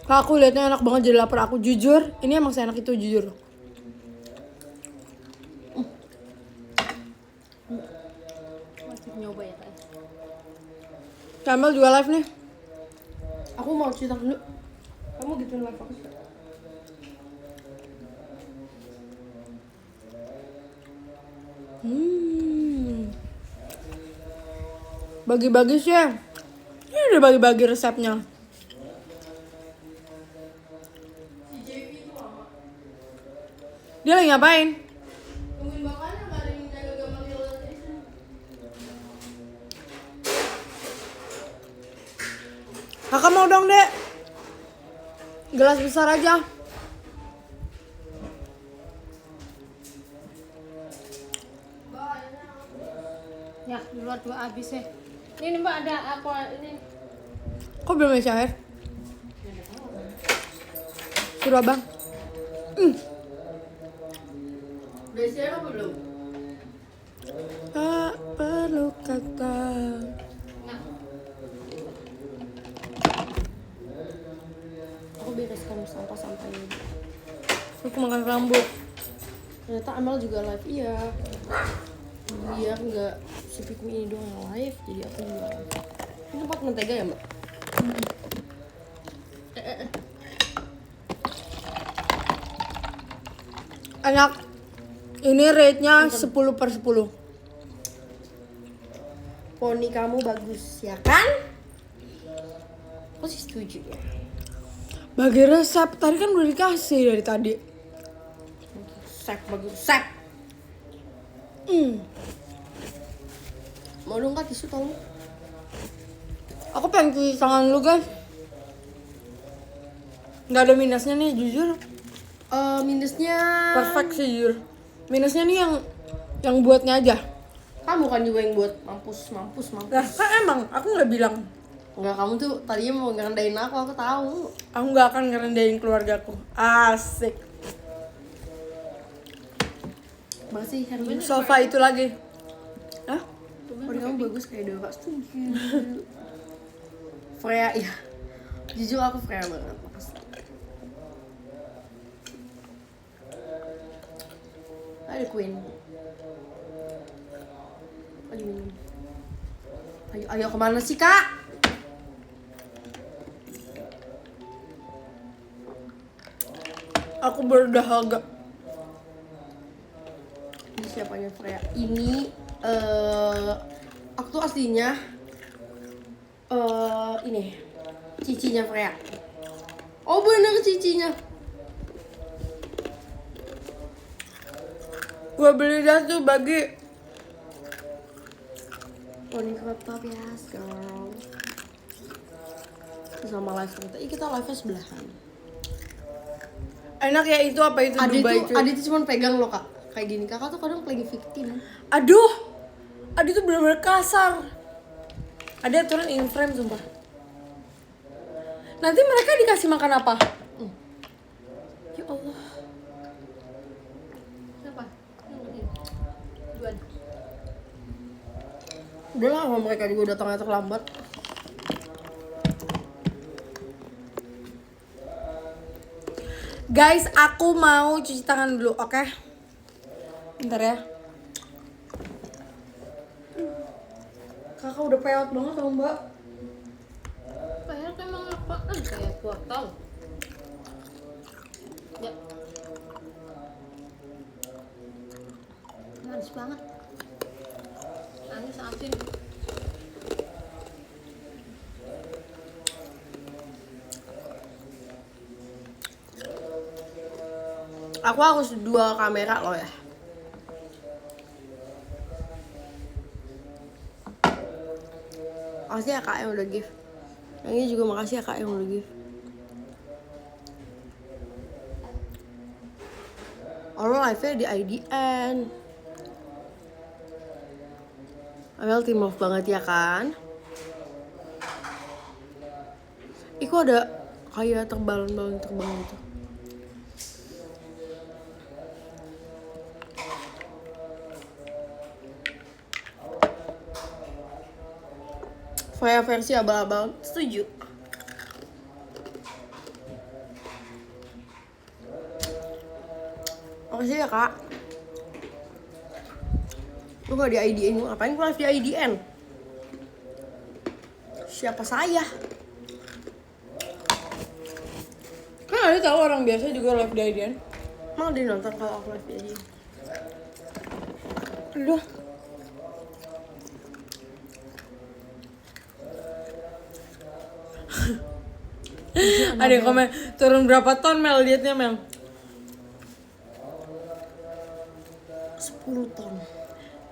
Kak, aku liatnya enak banget jadi lapar. Aku jujur, ini emang seenak itu jujur. Wajib nyoba ya kak. Kamel juga live nih. Aku mau cerita dulu. Kamu gituin live aku sih. Bagi-bagi sih ya. Ini udah bagi-bagi resepnya. Dia lagi ngapain? Tungguin bapaknya nggak ada yang jaga gambar realization. Kakak mau dong, Dek. Gelas besar aja. Ya di luar 2 habis ya. Ini mbak ada apa ini? Kok belum ada cair? Suruh abang. Udah share apa belum? Tak perlu kata. Nah, Aku bereskan sampah-sampah ini. Aku makan rambut. Ternyata Amal juga live, iya. Biar nggak si Pick Me ini doang yang live, jadi aku juga live. Ini tempat mentega ya mbak? Enak. Ini rate-nya 10/10. Poni kamu bagus ya kan? Aku sih setuju ya. Bagi resep tadi kan udah dikasih dari tadi. Sep bagus sep. Mau dong kak tisu tolong? Aku pengen cuci tangan dulu guys. Nggak ada minusnya nih jujur. Minusnya Perfect sih jujur. Minusnya nih yang buatnya aja. kamu kan juga yang buat mampus. Nah kan emang aku nggak bilang. Enggak, kamu tuh tadinya mau ngerendahin aku tahu. Aku nggak akan ngerendahin keluargaku. Asik. Makasih Hermin. Sofa itu lagi. Hah? Poni kamu bagus kayak Dora, setuju. Freya ya. Jujur aku Freya banget. Makasih. Ada Queen. Ayo minum. Ayo kemana sih kak? Aku berdahaga. Ini siapanya Freya? Ini aku tuh aslinya ini cicinya Freya. Oh bener cicinya. Gua beli dah tuh bagi. Poni crop top yes girl. Sama live kita. Kita live sebelahan. Enak ya itu apa itu Dubai cuy. Adi tuh cuma pegang loh kak. Kayak gini, kakak tuh kadang lagi victim. Aduh. Adi tuh bener-bener kasar. Ada aturan in frame sumpah. Nanti mereka dikasih makan apa? Ya Allah. apa? Duluan. Udah lah sama mereka juga datangnya terlambat. Guys, aku mau cuci tangan dulu, oke? Bentar ya. Kakak udah peot banget tau mbak. Kayak emang apaan kayak portal. Ya. Manis banget. Manis asin. Aku harus 2 kamera loh ya. Makasih ya kak yang udah give. Yang ini juga makasih ya kak yang udah give. Orang live-nya di IDN. Amel team love banget ya kan? Ih kok ada kayak terbalon-balon terbang gitu. Saya versi abal-abal setuju. Makasih ya kak. Lu gak di IDN, ngapain gue live di IDN? Siapa saya? Kan ada tahu orang biasa juga live di IDN. Mau dia nonton kalau aku live di IDN? Aduh. Ada yang komen turun berapa ton Mel dietnya Mel? 10 ton.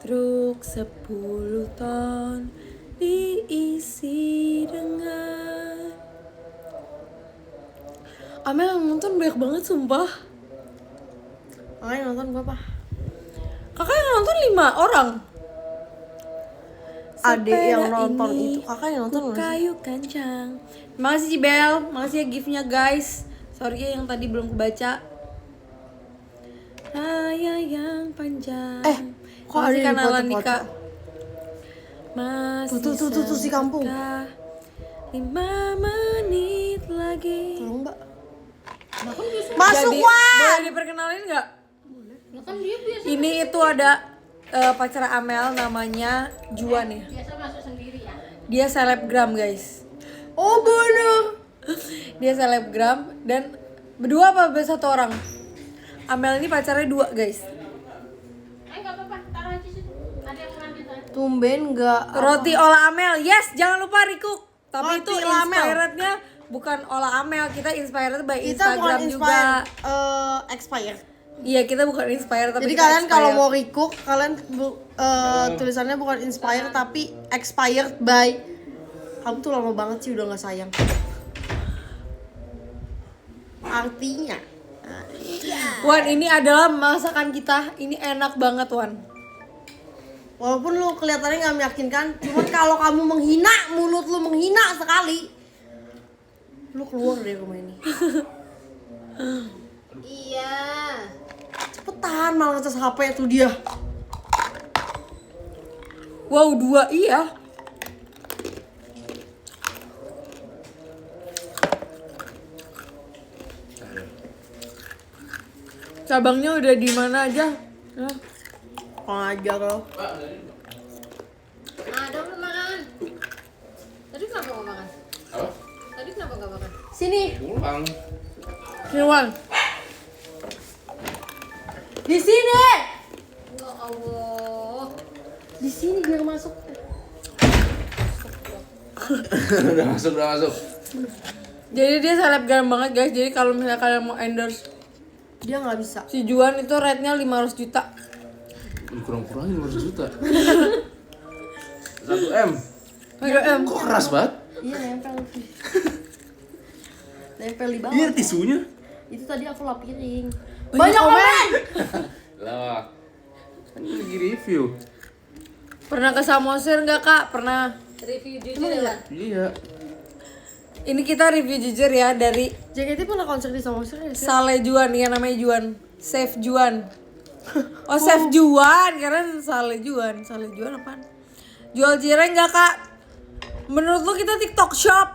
Truk 10 ton diisi dengan Amel yang nonton banyak banget sumpah. Makanya nonton berapa? Kakak yang nonton 5 orang. Adek yang Sepeda nonton ini itu. Kakak yang nonton ku nggak sih? kayu kancang. Makasih Cibel, makasih ya gift-nya guys. Sorry ya yang tadi belum kebaca. Raya yang panjang. Kok ada di Kanalan foto-foto? Nika. Masih Tuh, si kampung. 5 menit lagi. Tolong mbak. Bahkan biasa. Masuk Jadi, Wan! boleh diperkenalin nggak? Lah kan dia biasa. Ini itu ada pacar Amel namanya Juan ya. Biasa masuk sendiri ya. Dia selebgram guys. Oh bener. Dia selebgram dan berdua apa satu orang? Amel ini pacarnya 2 guys. Nggak apa-apa, taruh aja situ. Ada yang mau ngambil kan? Tumben nggak. Roti olah Amel, yes jangan lupa Riku. Tapi Roti itu olah Amel. inspirednya bukan olah Amel, kita inspired by Kita bukan Instagram juga. expired. Iya kita bukan inspired tapi Jadi kita kalian kalau expired. mau recook, kalian tulisannya bukan inspired tapi expired by. Kamu tuh lama banget sih udah nggak sayang. Artinya. Wan ini adalah masakan kita, ini enak banget Wan. Walaupun lu kelihatannya nggak meyakinkan, cuman kalau kamu menghina, mulut lu menghina sekali, lu keluar dari rumah ini. Iya. Cepetan malah ngecas HP tuh dia. Wow 2 iya. Cabangnya udah di mana aja? Ya. Pengajar lo. Ada belum makan? Tadi kenapa nggak makan? Apa? Tadi kenapa nggak makan? Sini. Pulang. Sini Wan. Di sini. Ya Allah. Di sini biar masuk. udah masuk. Jadi dia selebgram banget guys. Jadi kalau misalnya kalian mau endorse Dia nggak bisa. si Juan itu rate-nya 500 juta. Kurang-kurangin 500 juta. 1 M. Kok keras banget? Iya nempel. Nempel di bawah. Iya tisunya. Itu tadi aku lap piring. Banyak komen. Lah. Kan ini lagi review. Pernah ke Samosir nggak kak? Pernah. Review jujur ya, Wan? Iya. Ini kita review jujur ya dari JKT pernah konser di Samosir ya? Saleh Juan, ya namanya Juan. Save Juan. Oh Save Juan, karena Saleh Juan. Saleh Juan apaan? Jual cireng nggak kak? Menurut lu kita TikTok shop?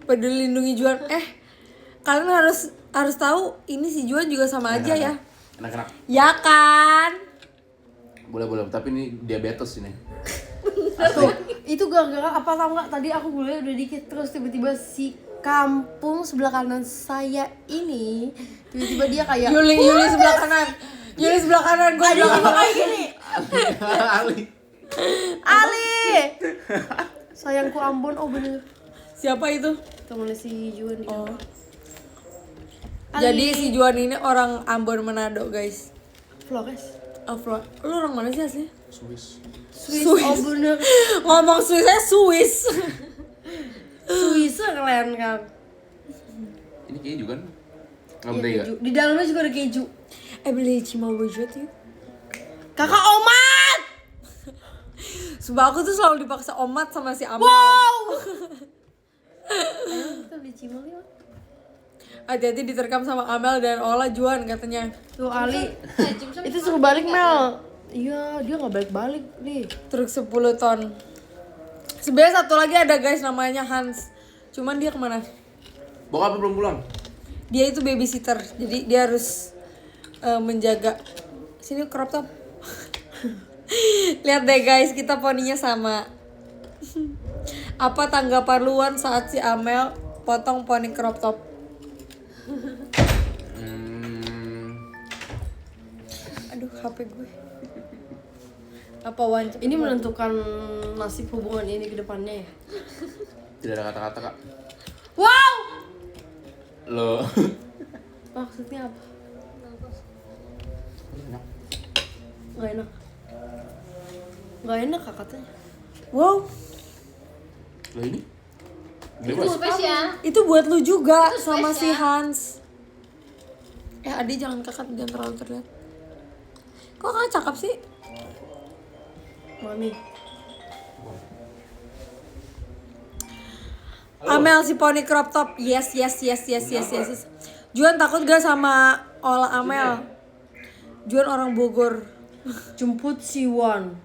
Peduli lindungi Juan. Kalian harus tahu ini si Juan juga sama aja ya. Enak-enak. Ya kan? Boleh, tapi ini diabetes ini. Tuh, itu gara-gara apa tau nggak? Tadi aku gulanya udah dikit terus tiba-tiba si kampung sebelah kanan saya ini tiba-tiba dia kayak Yuli sebelah kanan. Yuli sebelah kanan, gue ada sebelah yang kanan. kayak gini. Ali. Ali. Sayangku Ambon, oh bener. Siapa itu? Temennya si Juan. Oh. Jadi si Juan ini orang Ambon Manado guys. Flores. Lu orang mana sih asli? Swiss. Swiss. Oh bener. Ngomong Swiss saya Swiss. Swiss keren kan. Ini keju kan? Nggak Iya, beda ya? keju. Di dalamnya juga ada keju. Beli cimol bojot yuk. Kakak Omat. Sumpah aku tuh selalu dipaksa Omat sama si Amel. Wow. Ayo kita beli cimol yuk. Hati-hati diterkam sama Amel dan Ola Juan katanya. Tuh Ali. Jimson Itu suruh balik Mel. Iya, dia nggak balik-balik nih. Truk 10 ton. Sebenarnya satu lagi ada guys namanya Hans. Cuman dia kemana? Bokap belum pulang. Dia itu babysitter. Jadi dia harus menjaga. Sini crop top. Lihat deh guys, kita poninya sama. Apa tanggapan Luan saat si Amel potong poni crop top? Aduh, HP gue. Apa Wan? Ini menentukan nasib hubungan ini ke depannya ya. Tidak ada kata-kata kak. Wow. Lo. Maksudnya apa? Gak enak. Gak enak kak katanya. Wow, Lo ini? itu Bebas. spesial. itu buat lu juga Itu sama si spesial. Hans. Adi jangan kakak, jangan terlalu terlihat. Kok kakak cakep sih? Mami. Amel si poni crop top. Yes. Juan takut gak sama Ola Amel? Juan orang Bogor. Jemput si Wan.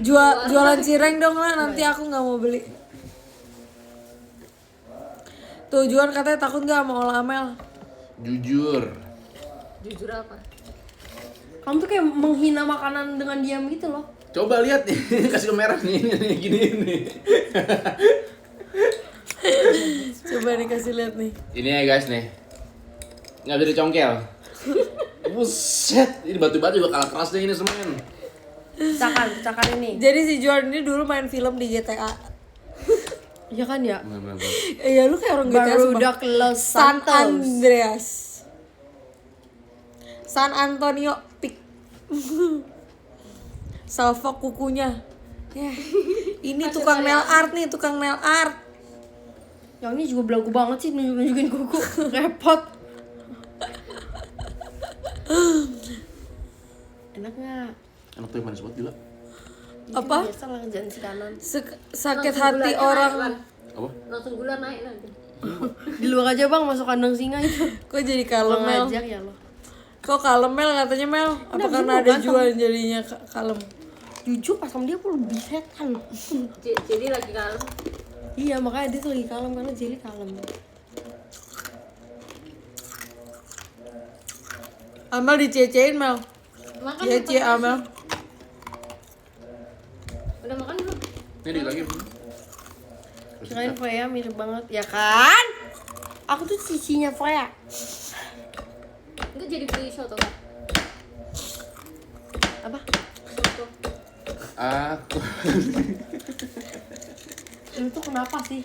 Jualan cireng dong lah, nanti aku nggak mau beli. Tuh Juan katanya takut gak sama Ola Amel? Jujur. Jujur apa? Kamu tuh kayak menghina makanan dengan diam gitu loh. Coba lihat nih, kasih ke merah nih, ini gini nih. Coba dikasih lihat nih. Ini ya guys nih. Nggak bisa dicongkel. Buset, ini batu-batu juga kalah keras deh ini semen. Pecahkan ini. Jadi si Juan ini dulu main film di GTA. Iya kan ya? Bener-bener. Iya lu kayak orang GTA sumpah. Barudak Los San Santos. Andreas. San Antonio Peak. Salva kukunya. Ya. Ini tukang nail art nih, tukang nail art. Yang ini juga belagu banget sih nunjukin kuku. Repot. Enak nggak? Enak tuh yang manis banget gila. Apa? Biasa lah kerjaan si kanan. Sakit Langsung hati gulanya orang. naik, Wan. Apa? Langsung gula naik nanti. Di luar aja bang, masuk kandang singa itu. Kok jadi kalem Mel? Ngajak ya lo. Kok kalem Mel katanya Mel? Apa karena ada Juan jadinya kalem? Jujur pas sama dia aku lebih setan. Jadi lagi kalem. Iya makanya dia tuh lagi kalem karena Jelly kalem. Amel dicecein Mel. Makan Iya apa? Cie Amel. Udah makan belum? Ini dikit lagi. Kirain Freya mirip banget, ya kan? Aku tuh cicinya Freya. Enggak jadi beli soto kan? Apa? Soto. Aku Lu tuh kenapa sih?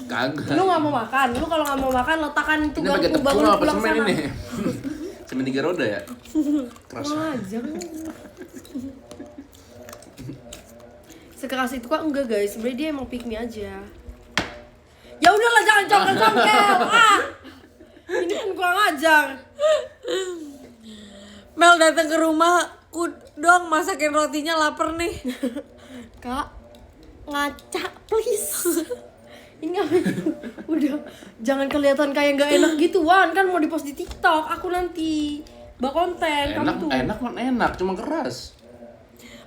kagak. Lu nggak mau makan? Lu kalau nggak mau makan letakkan itu Ini pakai ganggu tepung bangun apa pulang semen sana. ini? Semen 3 roda ya? Keras. Aja. Sekeras itu kan enggak guys, sebenarnya dia emang pick me aja. Ya udahlah jangan congkel-congkel. Ini kan kurang ajar. Mel datang ke rumahku dong, masakin rotinya, lapar nih. Kak, ngaca please. Ini udah jangan kelihatan kayak nggak enak gitu Wan, kan mau dipost di TikTok. Aku nanti konten kamu tuh. Enak man enak, cuma keras.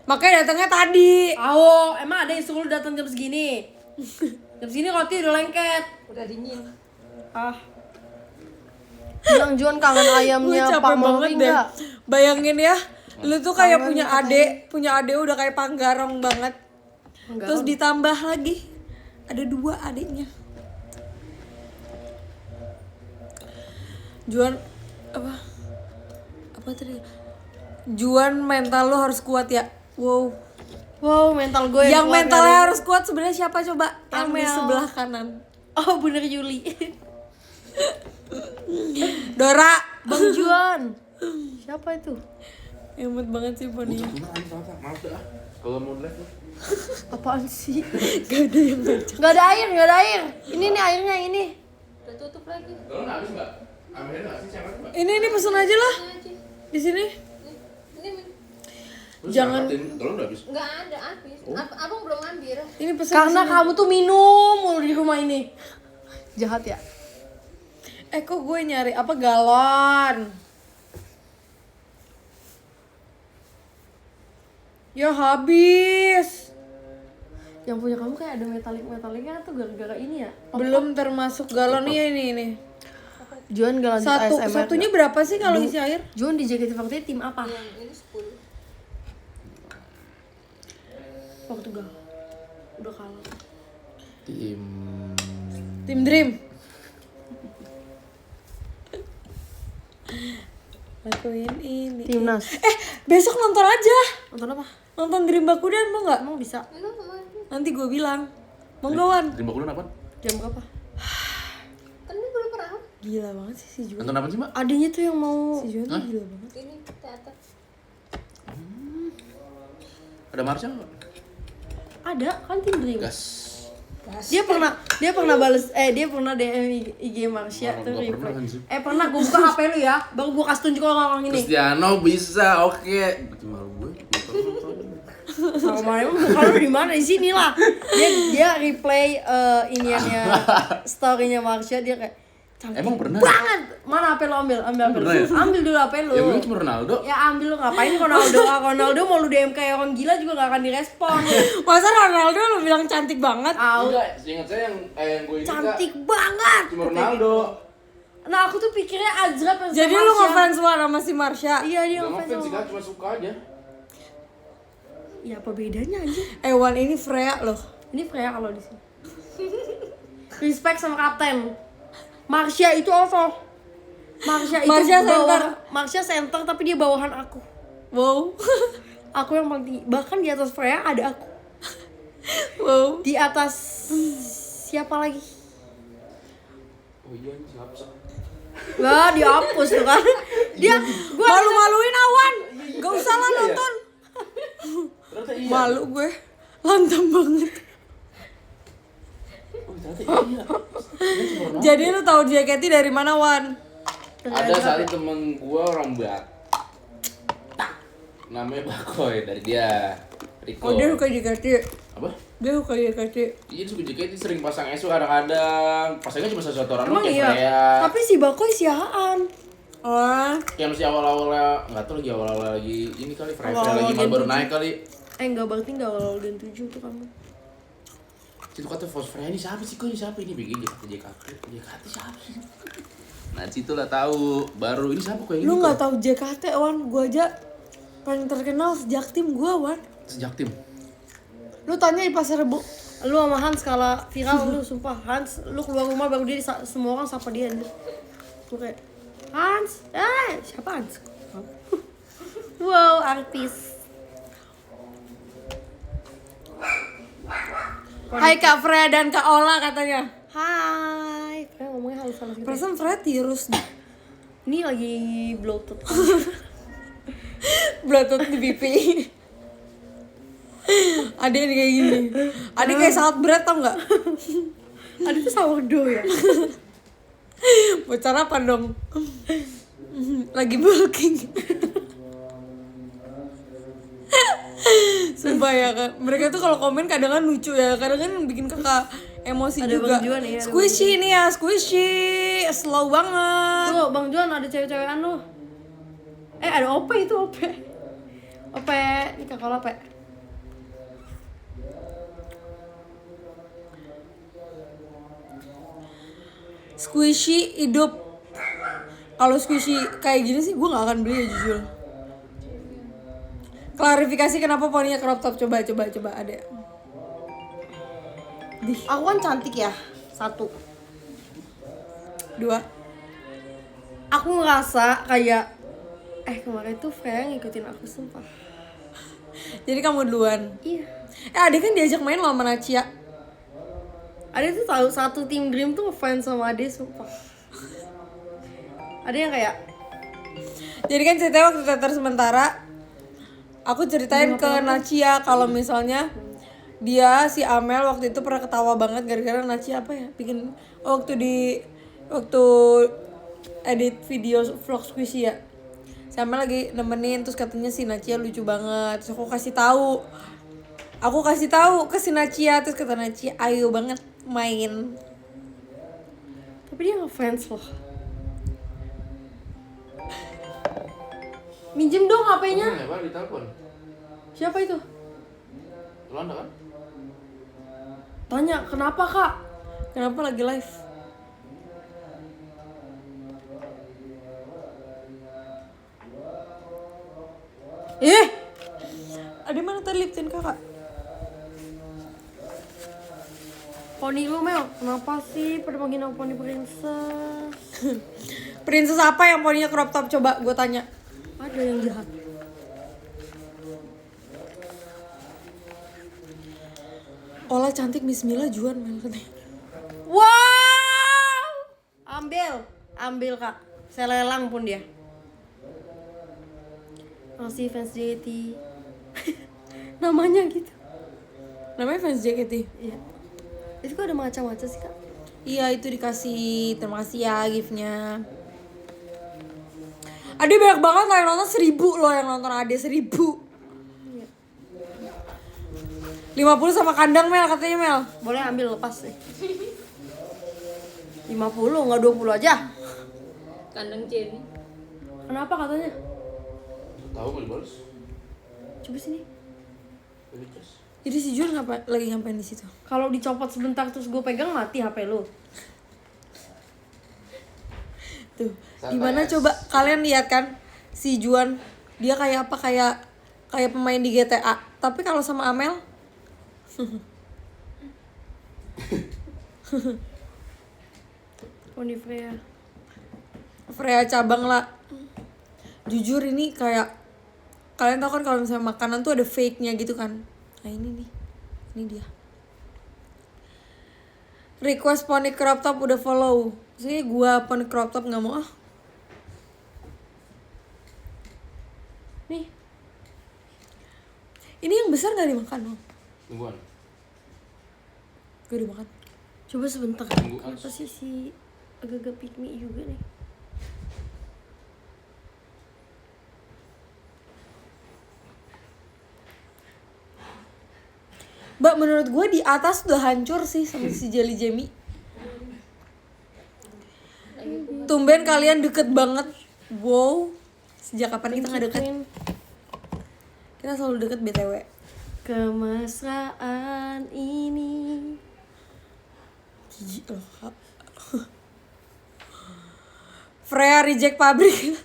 Makanya datangnya tadi. Awo, emang ada yang suruh lu datang jam segini? Jam segini roti udah lengket. Udah dingin. Ah. Bilang Juan kangen Gue ayamnya capek Pak banget Mauri deh. enggak? Bayangin ya, lu tuh kayak punya adek udah kayak panggarong banget. Enggak. Terus ditambah lagi ada 2 adiknya. Juan apa tadi? Juan mental lu harus kuat ya. Wow. Wow, mental gue Yang kuat mentalnya kali. harus kuat sebenarnya siapa coba? Yang di Amel. sebelah kanan. Oh, bener Yuli. Dora. Bang Juan. Siapa itu? Emot banget sih poninya. Maaf dah. Kalau mau live lah. Apaan sih? Gak ada yang baca. Gak ada air. Ini nih airnya ini. Udah tutup lagi. Kalau nggak habis nggak? Ambilnya nggak sih siapa mbak? Ini pesen aja lah Ini aja. di sini. Ini Jangan- Kalau nggak habis. nggak ada habis. Abang belum ngambil. Ini pesen Karena di sini. kamu tuh minum mulu di rumah ini. Jahat ya? Kok gue nyari apa galon? Ya habis. Yang punya kamu kayak ada metalik-metaliknya tuh gara-gara ini ya? Belum termasuk galon ini. Juan gak lanjut ASMR. Satunya berapa sih kalau isi air? Juan di JKT48 tim apa? Ini 10. Portugal. Udah kalah. Tim Dream. Lakuin ini. Timnas. Besok nonton aja. Nonton apa? Nonton Dream Bakudan mau nggak? Emang bisa? Nanti gue bilang. Mau nggak Wan? Terima bulan apa? Jam berapa? Kan ini belum pernah. Gila banget sih si Juan. Nonton apa sih mbak? Adanya tuh yang mau. Si Juan tuh gila banget. Ini teater. Ada Marsha nggak? Ada kan tim Dream. Gas. Dia pernah bales dia pernah DM IG Marsha tuh Nggak reply. pernah, anjir. Pernah gue buka HP lu ya, baru gue kasih tunjuk orang ini. Cristiano bisa, oke. Bikin malu gue. Sama emang bukan lu di mana di sini lah. Dia replay iniannya story-nya Marsha dia kayak cantik Emang pernah? banget. Mana HP lu ambil Pernah ya? Ambil dulu HP lu. Ya gue cuma Ronaldo. Ya ambil lu ngapain Ronaldo mau lu DM kayak orang gila juga gak akan direspon. Masa Ronaldo lu bilang cantik banget? Au, Enggak, seingat saya yang gue ini cantik banget. cuma Ronaldo. Nah aku tuh pikirnya Azra sama Jadi lu Marsha. ngefans banget sama si Marsha? Iya dia Gak ngefans ngefans sih sama. kan, cuma suka aja. Ya apa bedanya aja? Wan ini Freya loh. Ini Freya kalau di sini. Respect sama kapten. Marsha itu apa? Marsha itu Marsha center. Marsha center tapi dia bawahan aku. Wow. Aku yang paling tinggi. Bahkan di atas Freya ada aku. Wow. Di atas siapa lagi? Oh iya, siapa sih? Wah, dihapus tuh kan. Dia gua Malu-maluin Awan. Gak usah lah Iya. nonton. Ternyata iya. Malu gue. Lantang banget. Oh, ternyata iya. Dia cuma Ronaldo. Jadi lu tahu JKT dari mana Wan? Ada satu temen gue orang Batak. Namanya Bakoy, dari dia. Riko. Oh dia suka JKT. Apa? Dia suka JKT. Iya, suka JKT sering pasang SU kadang-kadang. Pasangnya cuma satu orang Emang doang, iya. kayak Freya. Tapi si Bakoy siaan. Oh. Yang masih awal-awalnya, nggak tahu lagi awal-awal lagi ini kali, Freya Awal-awal lagi Gen baru 7. naik kali. Enggak berarti enggak awal Gen 7 tuh kamu. Itu kata Fos Freya ini siapa sih, kok ini siapa ini bikin JKT siapa sih? Nah situ lah tahu, baru ini siapa kok yang ini Lu nggak kok? tahu JKT Wan? Gua aja paling terkenal sejak tim gua Wan. Sejak tim. Lu tanya di Pasar Rebo. Lu sama Hans kalau viral lu sumpah Hans lu keluar rumah baru dia semua orang sapa dia anjir. Gue kayak Hans, siapa Hans? Wow, artis. Hai Kak Freya dan Kak Ola katanya. Hai, kayak ngomongnya halus-halus gitu. Perasaan Freya tirus. Ini lagi bloated. Bluetooth di pipi. Adek kayak gini. Adek kayak salad berat tau nggak? Ada tuh sourdough ya. Bocor apa dong? Lagi bulking. Sumpah ya kan. Mereka tuh kalau komen kadang-kadang lucu ya. Kadang-kadang bikin kakak emosi Ada juga. Bang Juan ya, ada Squishy ini ya, squishy. Slow banget. Tuh, Bang Juan ada cewek-cewekan lu. Ada Ope itu Ope. Ope, ini kakak Ope. Squishy hidup. Kalau squishy kayak gini sih gue nggak akan beli ya jujur. Klarifikasi kenapa poninya crop top, coba ada. Aku kan cantik ya. 1. 2. Aku ngerasa kayak kemarin tuh Freya ngikutin aku sumpah. Jadi kamu duluan. Iya. Ade kan diajak main loh sama Nacia. Ade tuh tahu satu tim Dream tuh fans sama Ade sumpah. Ada yang kayak Jadi kan ceritanya waktu teater sementara, aku ceritain ke Nacia kalau misalnya dia si Amel waktu itu pernah ketawa banget gara-gara Nacia apa ya bikin waktu edit video vlog squishy ya. Si Amel lagi nemenin terus katanya si Nacia lucu banget. Terus aku kasih tahu ke si Nacia, terus kata Nacia ayo banget main. tapi dia ngefans loh. Minjem dong HP-nya. Ya, Pak, ditelepon. Siapa itu? Lu Anda kan? Tanya, kenapa kak? Kenapa lagi live? Ada mana tadi lip tint kakak? Poni lu Mel, kenapa sih pada manggil aku poni princess? Princess apa yang poninya crop top coba gue tanya. Ada yang jahat. Olah cantik Miss Mila Juan Mel katanya. Wow, ambil kak. Saya lelang pun dia. Masih fans JT. Namanya gitu. Namanya fans JKT. Iya. Itu kok ada macam-macam sih kak? Iya itu dikasih, terima kasih ya giftnya. Ade banyak banget loh yang nonton 1000 loh yang nonton Ade 1000. 50 sama kandang Mel katanya Mel. Boleh ambil lepas deh. 50 nggak 20 aja. Kandang Jenny. Kenapa katanya? Tahu mau dibalas? Coba sini. Jadi si Juan lagi ngapain di situ? Kalau dicopot sebentar terus gue pegang mati HP lu. Tuh, gimana coba kalian lihat kan si Juan dia kayak apa kayak pemain di GTA. Tapi kalau sama Amel Poni Freya. Freya cabang lah. Jujur ini kayak kalian tau kan kalau misalnya makanan tuh ada fake-nya gitu kan. Nah ini nih. Ini dia. Request poni crop top udah follow. Maksudnya gua poni crop top nggak mau ah. Nih, Ini yang besar nggak dimakan loh. Tungguan. Gue dimakan. coba sebentar. Tunggu, Kenapa sih si agak-agak pick me juga nih? Mbak menurut gue di atas udah hancur sih sama si Jelly Jamie. Tumben kalian deket banget. Wow. Sejak kapan kita nggak deket? Kita selalu deket BTW. Kemesraan ini. Jijik loh Kak. Freya reject pabrik.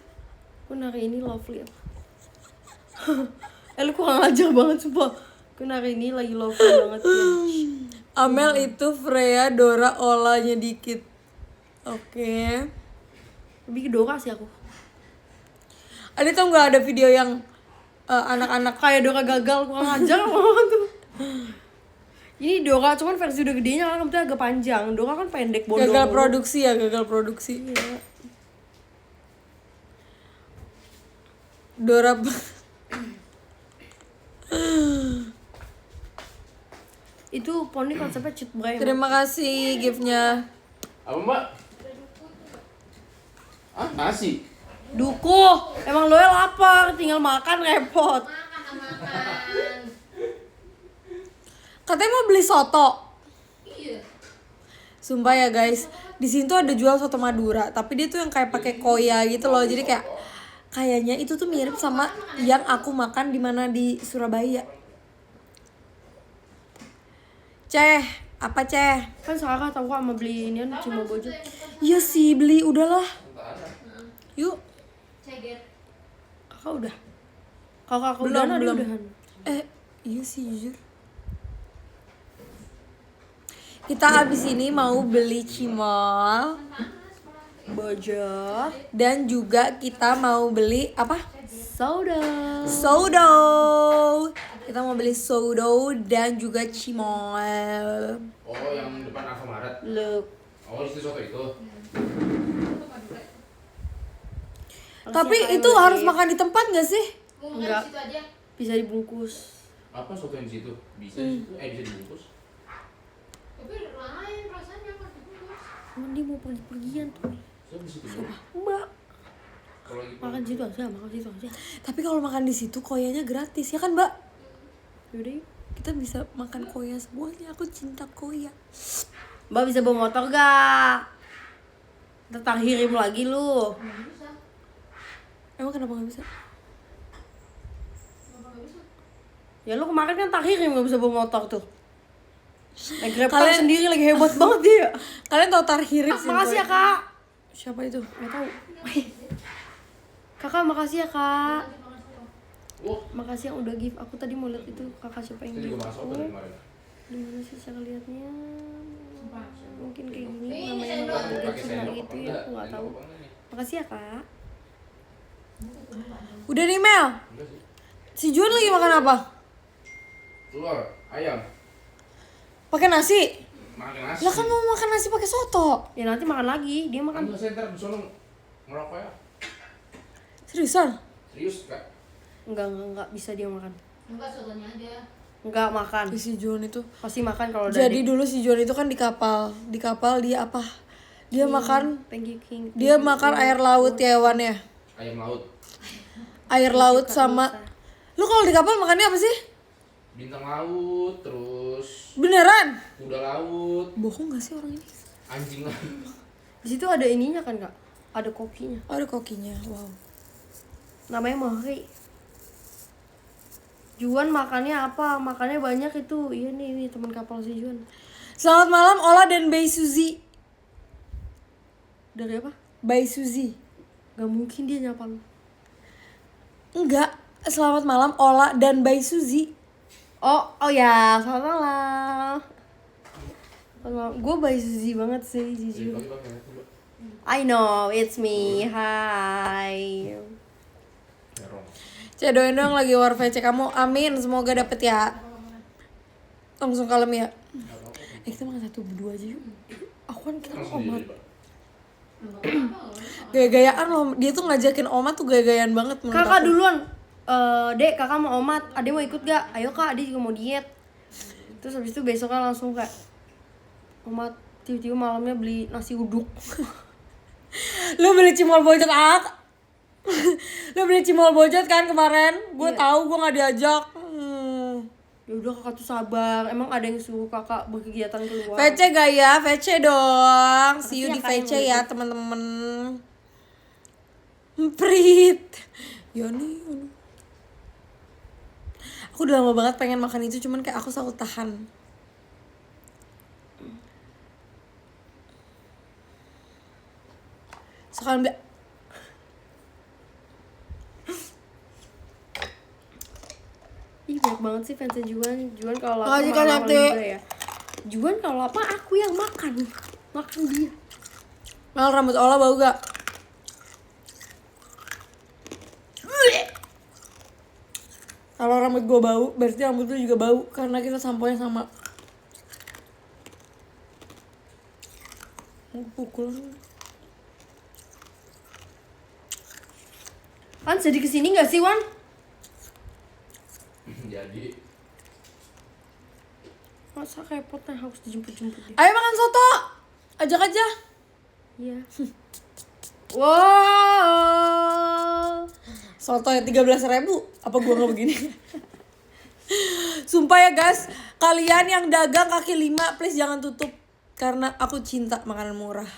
Aku hari ini lovely. Lu kurang ajar banget sumpah. Aku hari ini lagi lovely banget ya. Amel itu Freya, Dora, Olanya dikit. Oke. Lebih ke Dora sih aku. Ada tau nggak ada video yang anak-anak Kayak Dora gagal, kurang ajar banget tuh. Ini Dora cuman versi udah gedenya kan rambutnya agak panjang. Dora kan pendek bodoh. gagal produksi ya, gagal produksi. Iya. Dora Itu poni konsepnya cheat bray. terima kasih giftnya. Apa Mbak? Ah, nasi. Duku, emang lo lapar, tinggal makan repot. Katanya mau beli soto. Iya. Sumpah ya guys, di sini tuh ada jual soto Madura, tapi dia tuh yang kayak pakai koya gitu loh. Jadi kayaknya itu tuh mirip sama yang aku makan di mana di Surabaya. Ceh, apa Ceh? Kan Sarah tahu sama beli ini cuma bojo. Iya sih, beli udahlah. Yuk. Ceget. Kakak udah. Kakak Belum, udahan, belum. udahan. Iya sih jujur. Kita abis ini mau beli cimol Bojo. dan juga kita mau beli apa? Soda. Sodo. Kita mau beli sodo dan juga cimol. Oh, yang depan Alfamaret. Look. Oh, itu soto itu. Tapi Makasih ya, itu Kak, harus Yudi. makan di tempat gak sih? Enggak. Bisa dibungkus. Apa soto yang di situ? Bisa di situ? Bisa dibungkus. Emang dia mau pergi-pergian tuh. So di situ dulu. Mbak, Kalau lagi makan situ aja, makan situ aja. Tapi kalau makan di situ koyanya gratis ya kan, Mbak? Yaudah yuk. Kita bisa makan koya semuanya. Aku cinta koya. Mbak bisa bawa motor gak? Ntar kirim lagi lu. Emang kenapa gak bisa? Ya lu kemarin kan tak kirim gak bisa bawa motor tuh. Naik Grab Kalian- sendiri lagi hebat banget dia. Kalian tau Tarhirin sih? Makasih ya kak. Siapa itu? Gak tahu. Kakak makasih ya kak. Wah, Makasih yang udah give. Aku tadi mau lihat itu kakak siapa yang kita give juga makan soto aku. dari kemarin. Gimana sih cara liatnya? Mungkin kayak gini namanya Pakai nonton pakai gitu sendok gitu apa ya. enggak? Aku nggak tahu. Sendok apa enggak nih? Makasih ya kak. Udah nih Mel. Enggak sih. Si Juan lagi makan apa? Telur, ayam, Pakai nasi. makan nasi. Lah kan mau makan nasi pakai soto. Ya nanti makan lagi. Dia makan. Kan saya ntar di sono ngerokok ya. Seriusan? Serius kak? Enggak bisa dia makan. Enggak, sotonya aja. Enggak makan. Si Juan itu. Pasti makan kalau udah Jadi dulu si Juan itu kan di kapal. Di kapal dia apa? Dia makan. Thank you King. Dia makan air laut ya Wan ya. Ayam laut, Air laut sama. Lu kalau di kapal makannya apa sih? bintang laut, terus Beneran? kuda laut, Bohong gak sih orang ini? anjing laut. Di situ ada ininya kan kak? Ada kokinya. Oh, ada kokinya. Wow. Namanya Mahri. Juan makannya apa? Makannya banyak itu. Iya nih, ini teman kapal si Juan. Selamat malam Ola dan Bay Suzy. Dari apa? Bay Suzy. Gak mungkin dia nyapa lu. Enggak. Selamat malam Ola dan Bay Suzy. Oh ya, selamat malam. Selamat malam. Gue by Suzy banget sih, jujur. I know, it's me. Hi. Cek doain dong lagi war VC kamu. Amin, semoga dapet ya. Langsung kalem ya. Kita makan satu berdua aja yuk. Aku kan kita omat. Gaya-gayaan loh. Dia tuh ngajakin omat tuh gaya-gayaan banget menurut Kakak aku. duluan. Dek, kakak mau omat. Ade mau ikut gak? Ayo kak, Ade juga mau diet. Terus habis itu besoknya langsung kayak omat. Tiba-tiba malamnya beli nasi uduk. Lu beli cimol bojot Lu beli cimol bojot kan kemarin? Gue tahu gue nggak diajak. Ya udah kakak tuh sabar. Emang ada yang suruh kakak berkegiatan keluar? VC gak ya? VC dong. See you Makasih di ya, Kak, VC yang ya udah teman-teman. Prit. Yoni. Aku udah lama banget pengen makan itu, cuman kayak aku selalu tahan. Sekarang Ih banyak banget sih fansnya Juan. Juan kalau lapar Makasih, Kak makan Sakti. juga ya. Juan kalau lapar aku yang makan. Makan dia. Mel, rambut Ola bau gak? Kalau rambut gue bau, berarti rambut lu juga bau karena kita samponya sama. Mau pukul. Kan jadi kesini nggak sih Wan? Jadi Masa repotnya harus dijemput-jemput dia? Ayo makan soto. Ajak aja. Iya. Wow. Soto ya 13.000. Apa gua nggak begini? Sumpah ya guys, kalian yang dagang kaki 5 please jangan tutup karena aku cinta makanan murah.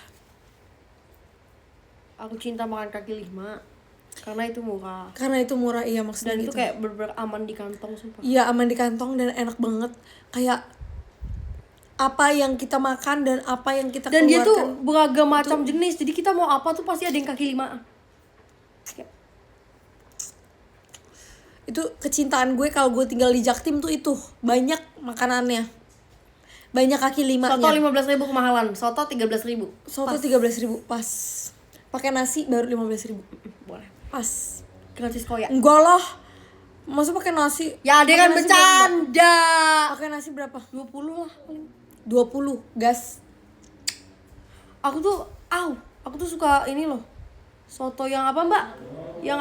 Aku cinta makan kaki 5 karena itu murah. Karena itu murah iya maksudnya Dan itu gitu. kayak bener-bener aman di kantong sumpah. Iya aman di kantong dan enak banget. Kayak apa yang kita makan dan apa yang kita Dan dia tuh keluarkan. beragam macam jenis. Jadi kita mau apa tuh pasti ada yang kaki 5. Itu kecintaan gue kalau gue tinggal di Jaktim tuh itu banyak makanannya. Banyak kaki 5-nya. Soto 15.000 kemahalan, soto 13.000. Soto 13.000 pas. Pakai nasi baru 15.000. Boleh. Pas. Gratis koyak. Enggak lah. Masa pakai nasi? Ya ada Pakai kan nasi bercanda. Pakai nasi berapa? 20 lah paling. 20 gas. Aku tuh suka ini loh. Soto yang apa Mbak? Yang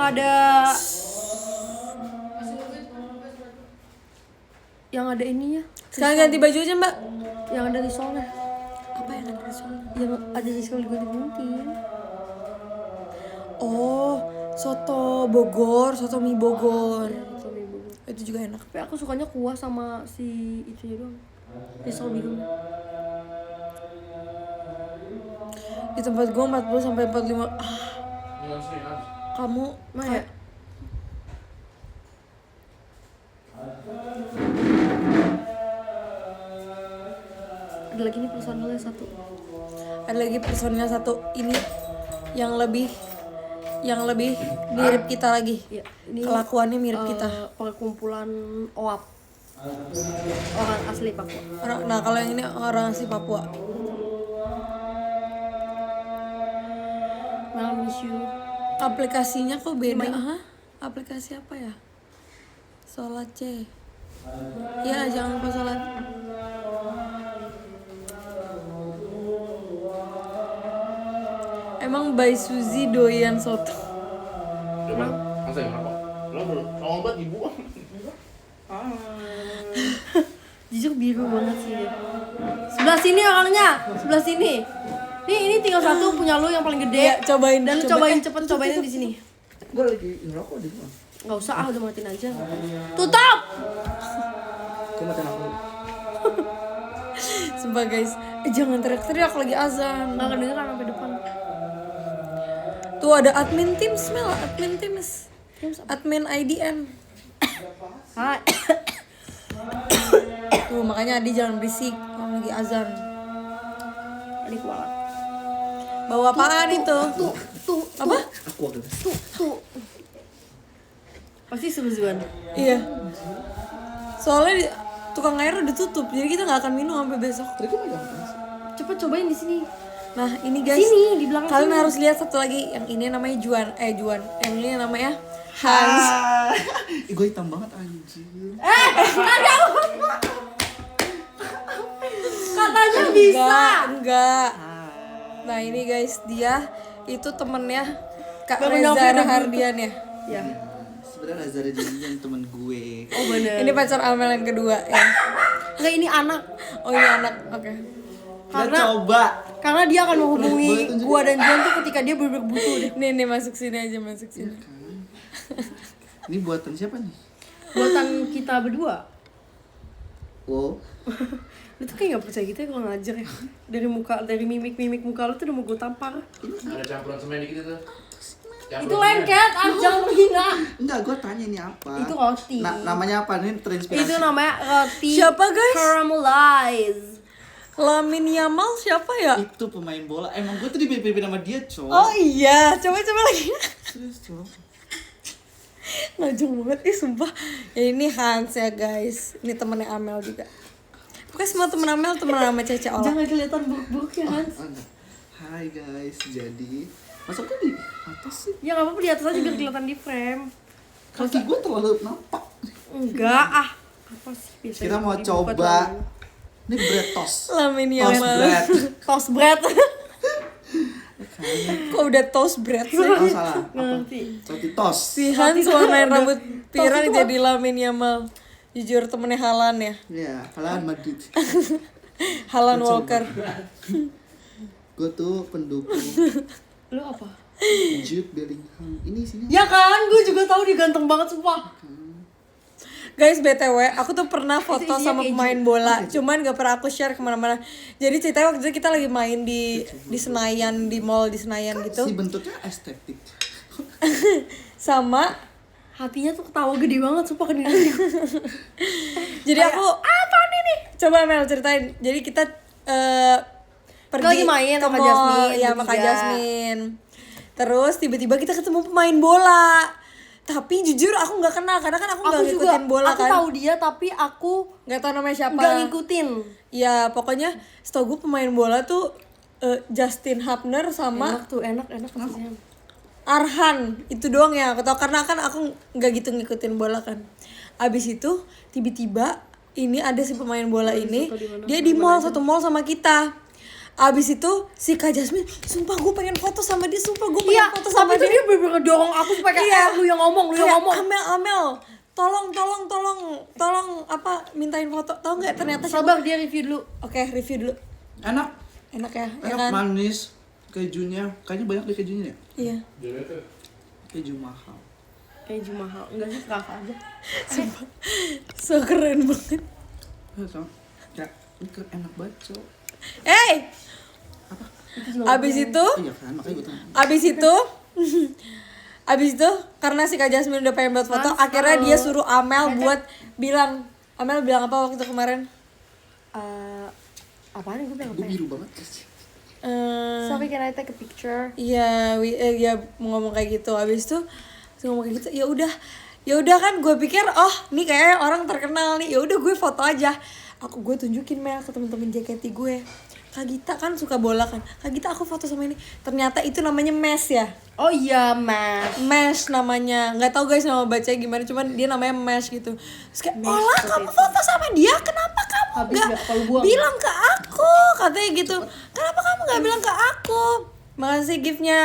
ada ininya. Sekarang ganti baju aja Mbak. Yang ada risolnya. Apa yang ada risolnya? Yang ada risol digunting-gunting. Oh, soto Bogor, soto mie Bogor. Itu juga enak. Tapi aku sukanya kuah sama si itunya doang. Risol bihun. Di tempat gua 40 sampai 45. Kamu Mana ya? Ada lagi nih personalnya satu. ada lagi personilnya satu ini yang lebih mirip kita lagi. Ya, ini Kelakuannya mirip kita. perkumpulan OAP. Orang asli Papua. Nah, kalau yang ini orang asli Papua. Mel miss you. Aplikasinya kok beda? Hah? Aplikasi apa ya? Sholat C. Ya, jangan lupa sholat. Emang Bay Suzy doyan soto? Coba, masa yang apa? Lo sama banget dibuang. Jujur biru banget sih dia. Sebelah sini orangnya, sebelah sini. Nih ini tinggal satu punya lu yang paling gede. Ya, cobain. Dan lu cobain cepet cobain di sini. Gue lagi ngerokok di rumah. Nggak usah udah matiin aja. Tutup. Gue matiin aku. Sumpah guys, jangan teriak-teriak lagi azan. Nggak kedengeran sampai depan. Tuh ada admin Teams, Mel, admin Teams. Admin IDM. Hai. Tuh makanya Adi jangan berisik, orang lagi azan. Ini kualat. Bawa apaan itu? Tuh. Apa? Aku agak. Tuh. Pasti seru-seruan. Iya. Soalnya tukang air udah tutup, jadi kita nggak akan minum sampai besok. Tadi gue megang apa sih? Cepet cobain di sini. Nah ini guys, Sini, di belakang kalian sini. harus lihat satu lagi, yang ini namanya Juan, yang ini namanya Hans. Gue hitam banget anjir. Katanya bisa. Enggak. Nah ini guys, dia itu temennya Kak Baru Reza nyampe udah Rahardian ya. Ya. Sebenarnya Azhar Jadian temen gue. Oh bener. Ini pacar Amel yang kedua ya. Enggak ini anak. Oh ini anak, oke. Karena coba. karena dia akan menghubungi Boleh tunjukin? gua dan Juan tuh ketika dia bener-bener butuh deh. Nih masuk sini aja, masuk sini. Ini buatan siapa nih? Buatan kita berdua. Wow. Lu tuh kayak gak percaya gitu ya kalau ngajar ya. Dari mimik muka lu tuh udah mau gue tampar. Ada campuran semen dikit itu. Itu lengket, jangan menghina. Enggak, gue tanya ini apa? Itu roti. Namanya apa? Ini terinspirasi. Itu namanya roti Siapa, guys? caramelize. Lamin Yamal siapa ya? Itu pemain bola. Emang gue tuh dipimpin sama dia, Cok. Oh iya, coba lagi. Serius, Cok. Ngajung banget, sumpah. Ya, ini Hans ya guys. Ini temennya Amel juga. Pokoknya semua temen Amel temen sama Cece Ola. Jangan kelihatan buruk-buruk ya Hans. Oh, enggak. Hai guys, jadi masuknya di atas sih. Ya gak apa-apa di atas aja biar kelihatan di frame. Kaki gue terlalu nampak. Enggak apa sih biasanya Kita mau dibuka coba. terlalu. Ini bread toast. Lamin Toast Yamal. bread. Toast bread. Kok udah toast bread sih? Oh salah. Nggak ngerti. Roti toast. Si Hans warnain rambut pirang itu jadi Lamin Yamal. Jujur temennya Halan ya. Iya, Halan Madrid. Halan Walker. Gue tuh pendukung Lu apa? Jude Bellingham. Ini isinya. Ya kan, gue juga tahu dia ganteng banget sumpah. Guys, BTW, aku tuh pernah foto isinya sama keju. pemain bola, cuman gak pernah aku share kemana-mana. Jadi ceritanya waktu itu kita lagi main di Senayan, di mall di Senayan gitu. Si bentuknya estetik. Sama, Hatinya tuh ketawa gede banget sumpah kedengeran. jadi aku apa nih? Coba Mel ceritain. Jadi kita pergi Lagi main ke sama mall, Jasmine, ya sama Kak bertiga. Jasmine. Terus tiba-tiba kita ketemu pemain bola. Tapi jujur aku nggak kenal karena kan aku nggak Aku juga, ngikutin bola aku kan. tahu dia tapi aku Nggak tahu namanya siapa. nggak ngikutin. Ya pokoknya setahu gue pemain bola tuh Justin Hubner sama Enak pastinya. Arhan, itu doang ya aku tahu karena kan aku nggak gitu ngikutin bola kan. Abis itu tiba-tiba ini ada si pemain bola ini, dia di mall, satu mall sama kita. Abis itu si Kak Jasmine, sumpah gue pengen foto sama dia, sumpah gue pengen Iya, foto sama tapi tuh dia. dia bener-bener dorong aku supaya kayak lu yang ngomong, lu yang Kayak, ngomong. Amel, tolong apa mintain foto. Tahu nggak ternyata siapa? Sabar, dia review dulu. Oke, review dulu. Enak. Enak ya, ya Enak kan? manis. Kejunya, kayaknya banyak deh kejunya ya. Iya. Keju mahal. Keju mahal, enggak sih kakak aja. Sumpah. So keren banget. Ya, ini enak banget, Cok. Hey! Abis itu, Iya kan, makanya gue tanya. abis itu karena si Kak Jasmine udah pengen buat foto, akhirnya dia suruh Amel buat bilang. Amel bilang apa waktu kemarin? Apaan gue bilang Gue apa ya? biru banget guys. Sorry, can I take a picture? Iya, ya mau ngomong kayak gitu. Habis itu ngomong kayak gitu, ya udah kan gue pikir nih kayaknya orang terkenal nih. Ya udah gue foto aja. Gue tunjukin Mel ke temen-temen JKT gue. Kak Gita kan suka bola kan. Kak Gita aku foto sama ini. Ternyata itu namanya Mesh ya. Oh iya, Mas. Mesh namanya. Nggak tahu guys nama bacanya gimana, cuman dia namanya Mesh gitu. Terus kayak, "Olah, kamu foto sama dia? Kenapa kamu Habis nggak nggak kalau buang? bilang ke aku?" Katanya gitu. "Kenapa kamu nggak bilang ke aku?" Makasih giftnya.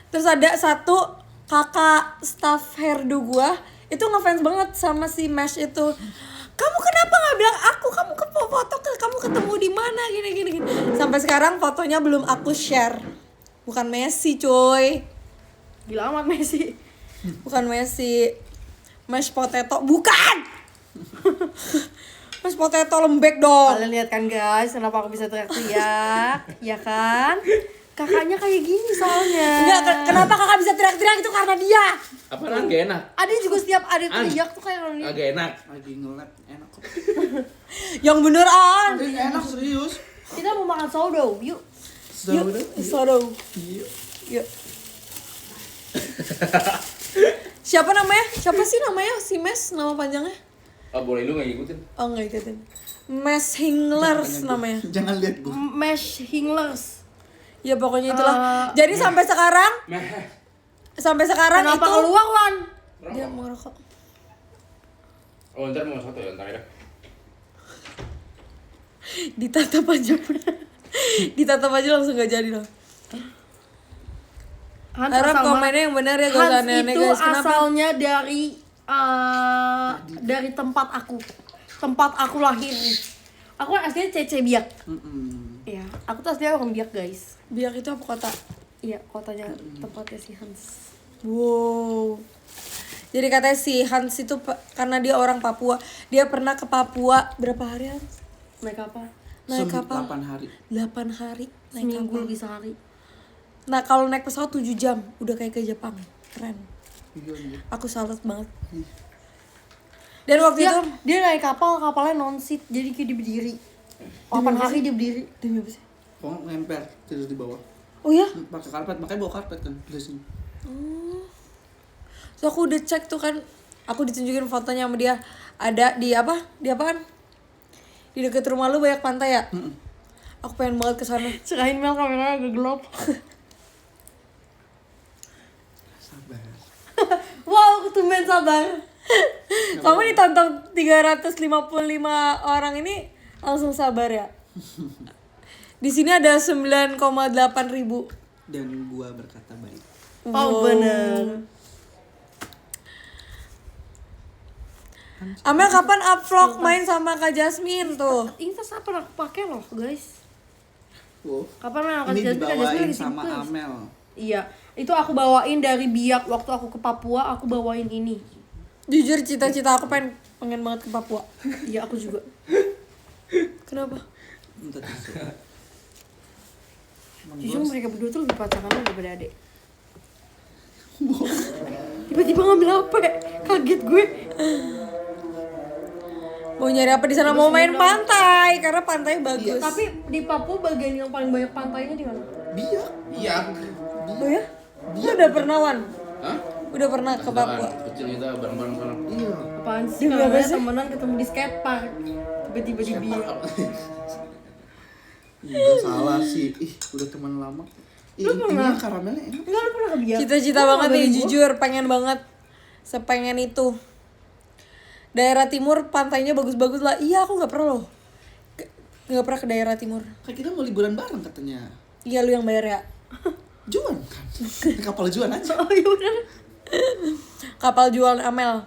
Terus ada satu kakak staff hairdo gua itu ngefans banget sama si Mesh itu. "Kamu kenapa nggak bilang aku? Kamu ke foto kamu ketemu di mana gini. Sampai sekarang fotonya belum aku share. Bukan Messi, coy. Gila amat Messi. Bukan Messi. Mashed potato, bukan. Mashed potato lembek dong. Kalian lihat kan guys, kenapa aku bisa teriak-teriak? Ya kan? Kakaknya kayak gini soalnya. Enggak, kenapa kakak bisa teriak-teriak itu karena dia. Apa kan gak enak? Ada juga setiap ada teriak tuh kayak orang Agak enak. Lagi nge-lab, enak kok. Yang beneran. Ini enak serius. Kita mau makan sodo, yuk. Yuk, Sudah. sodo. Iya. Yuk. Siapa namanya? Siapa sih namanya? Si Mes nama panjangnya? Boleh lu gak ngikutin? Oh, enggak ikutin. Mes Hinglers namanya. Jangan lihat gue. Mesh Hinglers. Ya pokoknya itulah. Jadi sampai sekarang Kenapa itu keluar, Wan? dia mau ngerokok. Oh ntar mau satu ya, ntar ya. Ditatap aja. Ditatap aja langsung gak jadi loh. Hans Harap asal komennya yang benar ya, gak usah Hans aneh-aneh itu guys. Kenapa? asalnya dari tempat aku. Tempat aku lahir. Aku kan aslinya Cece Biak. Iya, aku tuh aslinya orang Biak, guys. Biak itu apa kota? Iya, kotanya tempatnya si Hans. Wow. Jadi katanya si Hans itu karena dia orang Papua, dia pernah ke Papua berapa hari Hans? Naik apa? Naik kapal 8 hari. 8 hari naik Seminggu kapal. lebih sehari. Nah kalau naik pesawat 7 jam udah kayak ke Jepang. Keren. Iya. Aku salut banget. Dan waktu Ya, itu dia naik kapalnya non-seat, jadi kayak dia berdiri. 8 hari dia berdiri. demi apa sih? Kok ngemper tidur di bawah. Oh ya? Pakai karpet, makanya bawa karpet kan di sini. So aku udah cek tuh kan, aku ditunjukin fotonya sama dia. Ada di apa? Di apaan? Di deket rumah lu banyak pantai ya? Aku pengen banget ke sana. Serahin Mel kameranya agak gelap. Sabar. Wow, ketumben sabar. Kamu ditonton 355 orang ini langsung sabar ya? Di sini ada 9,8 ribu. Dan gua berkata baik. Oh, bener. Amel kapan upload main sama Kak Jasmine tuh? Ini tas apa aku pakai loh, guys. Wow. Kapan Mel akan Ini jadi dibawain sama simples. Amel. Iya, itu aku bawain dari Biak waktu aku ke Papua, aku bawain ini. Jujur cita-cita aku pengen banget ke Papua. Iya, aku juga. Kenapa? Minta tisu. Jujur mereka berdua tuh lebih pacaran daripada adek. Tiba-tiba ngambil HP, kaget gue. Mau nyari apa di sana? Mau main pantai karena pantai bagus. Tapi di Papua bagian yang paling banyak pantainya di mana? Biak. Iya. Oh ya? Lu udah pernah Wan? Hah? Udah pernah ke Papua? Kecil kita bareng-bareng sana. Iya. Apaan sih? Demi Kalau apa ada sih? temenan ketemu di skatepark. Tiba-tiba di Biak. Enggak salah sih. Ih, udah teman lama. Ih, ini karamelnya enak. Enggak, lu pernah ke Biak? Cita-cita banget nih, jujur pengen banget. Sepengen itu. Daerah timur pantainya bagus-bagus lah. Iya, aku nggak pernah loh. Nggak pernah ke daerah timur. Kayak kita mau liburan bareng katanya. Iya lu yang bayar ya. Juan kan. Kapal Juan aja. Oh iya bener. Kapal jual Amel.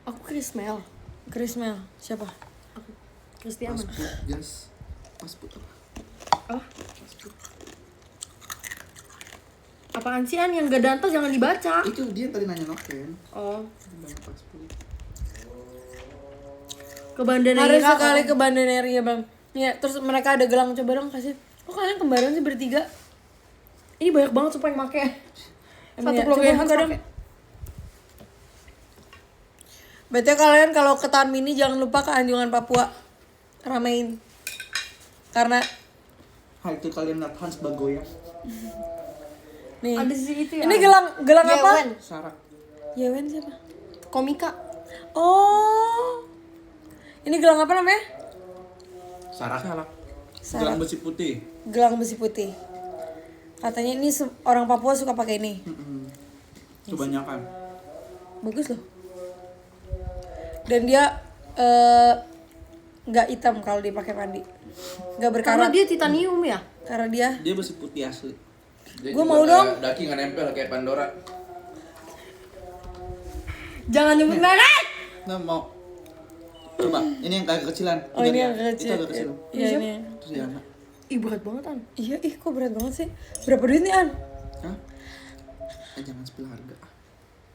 Aku Krismel. Krismel. Siapa? Kristian. Pasput, gas. Pasput apa? Oh. Apaan sih An yang gak dantas jangan dibaca. Itu dia tadi nanya noken. Oh. Bang pasput. Ke Banda Harus Neira. sekali ke Banda Neira ya bang. Ya terus mereka ada gelang, coba dong kasih. Kok kalian kembaran sih bertiga? Ini banyak banget sumpah yang make. Emang Satu ya? keluarga Coba Hans buka dong. pakai. Berarti kalian kalau ke Taman Mini jangan lupa ke Anjungan Papua. Ramein. Karena Hai itu kalian lihat Hans Bagoya. nih. Ada sih itu ya. Ini gelang apa? Yewen. Sarak. Yewen siapa? Komika. Oh. Ini gelang apa namanya? Sarak. Sarak. Gelang besi putih. Gelang besi putih. Katanya ini orang Papua suka pakai ini. Kebanyakan. Bagus loh. Dan dia nggak hitam kalau dipakai mandi. Nggak Karena berkarat. dia titanium ya. Karena dia Dia besi putih asli. Dia Gua juga mau dong. Daki nggak nempel kayak Pandora. Jangan nyebut merek. Nah mau. Coba, ini yang agak kecilan. Oh ini yang Itu kecil. agak kecil. Iya ini. Terus Diana. Ih berat banget An. Iya kok berat banget sih. Berapa duit nih An? Hah? Jangan sebelah harga.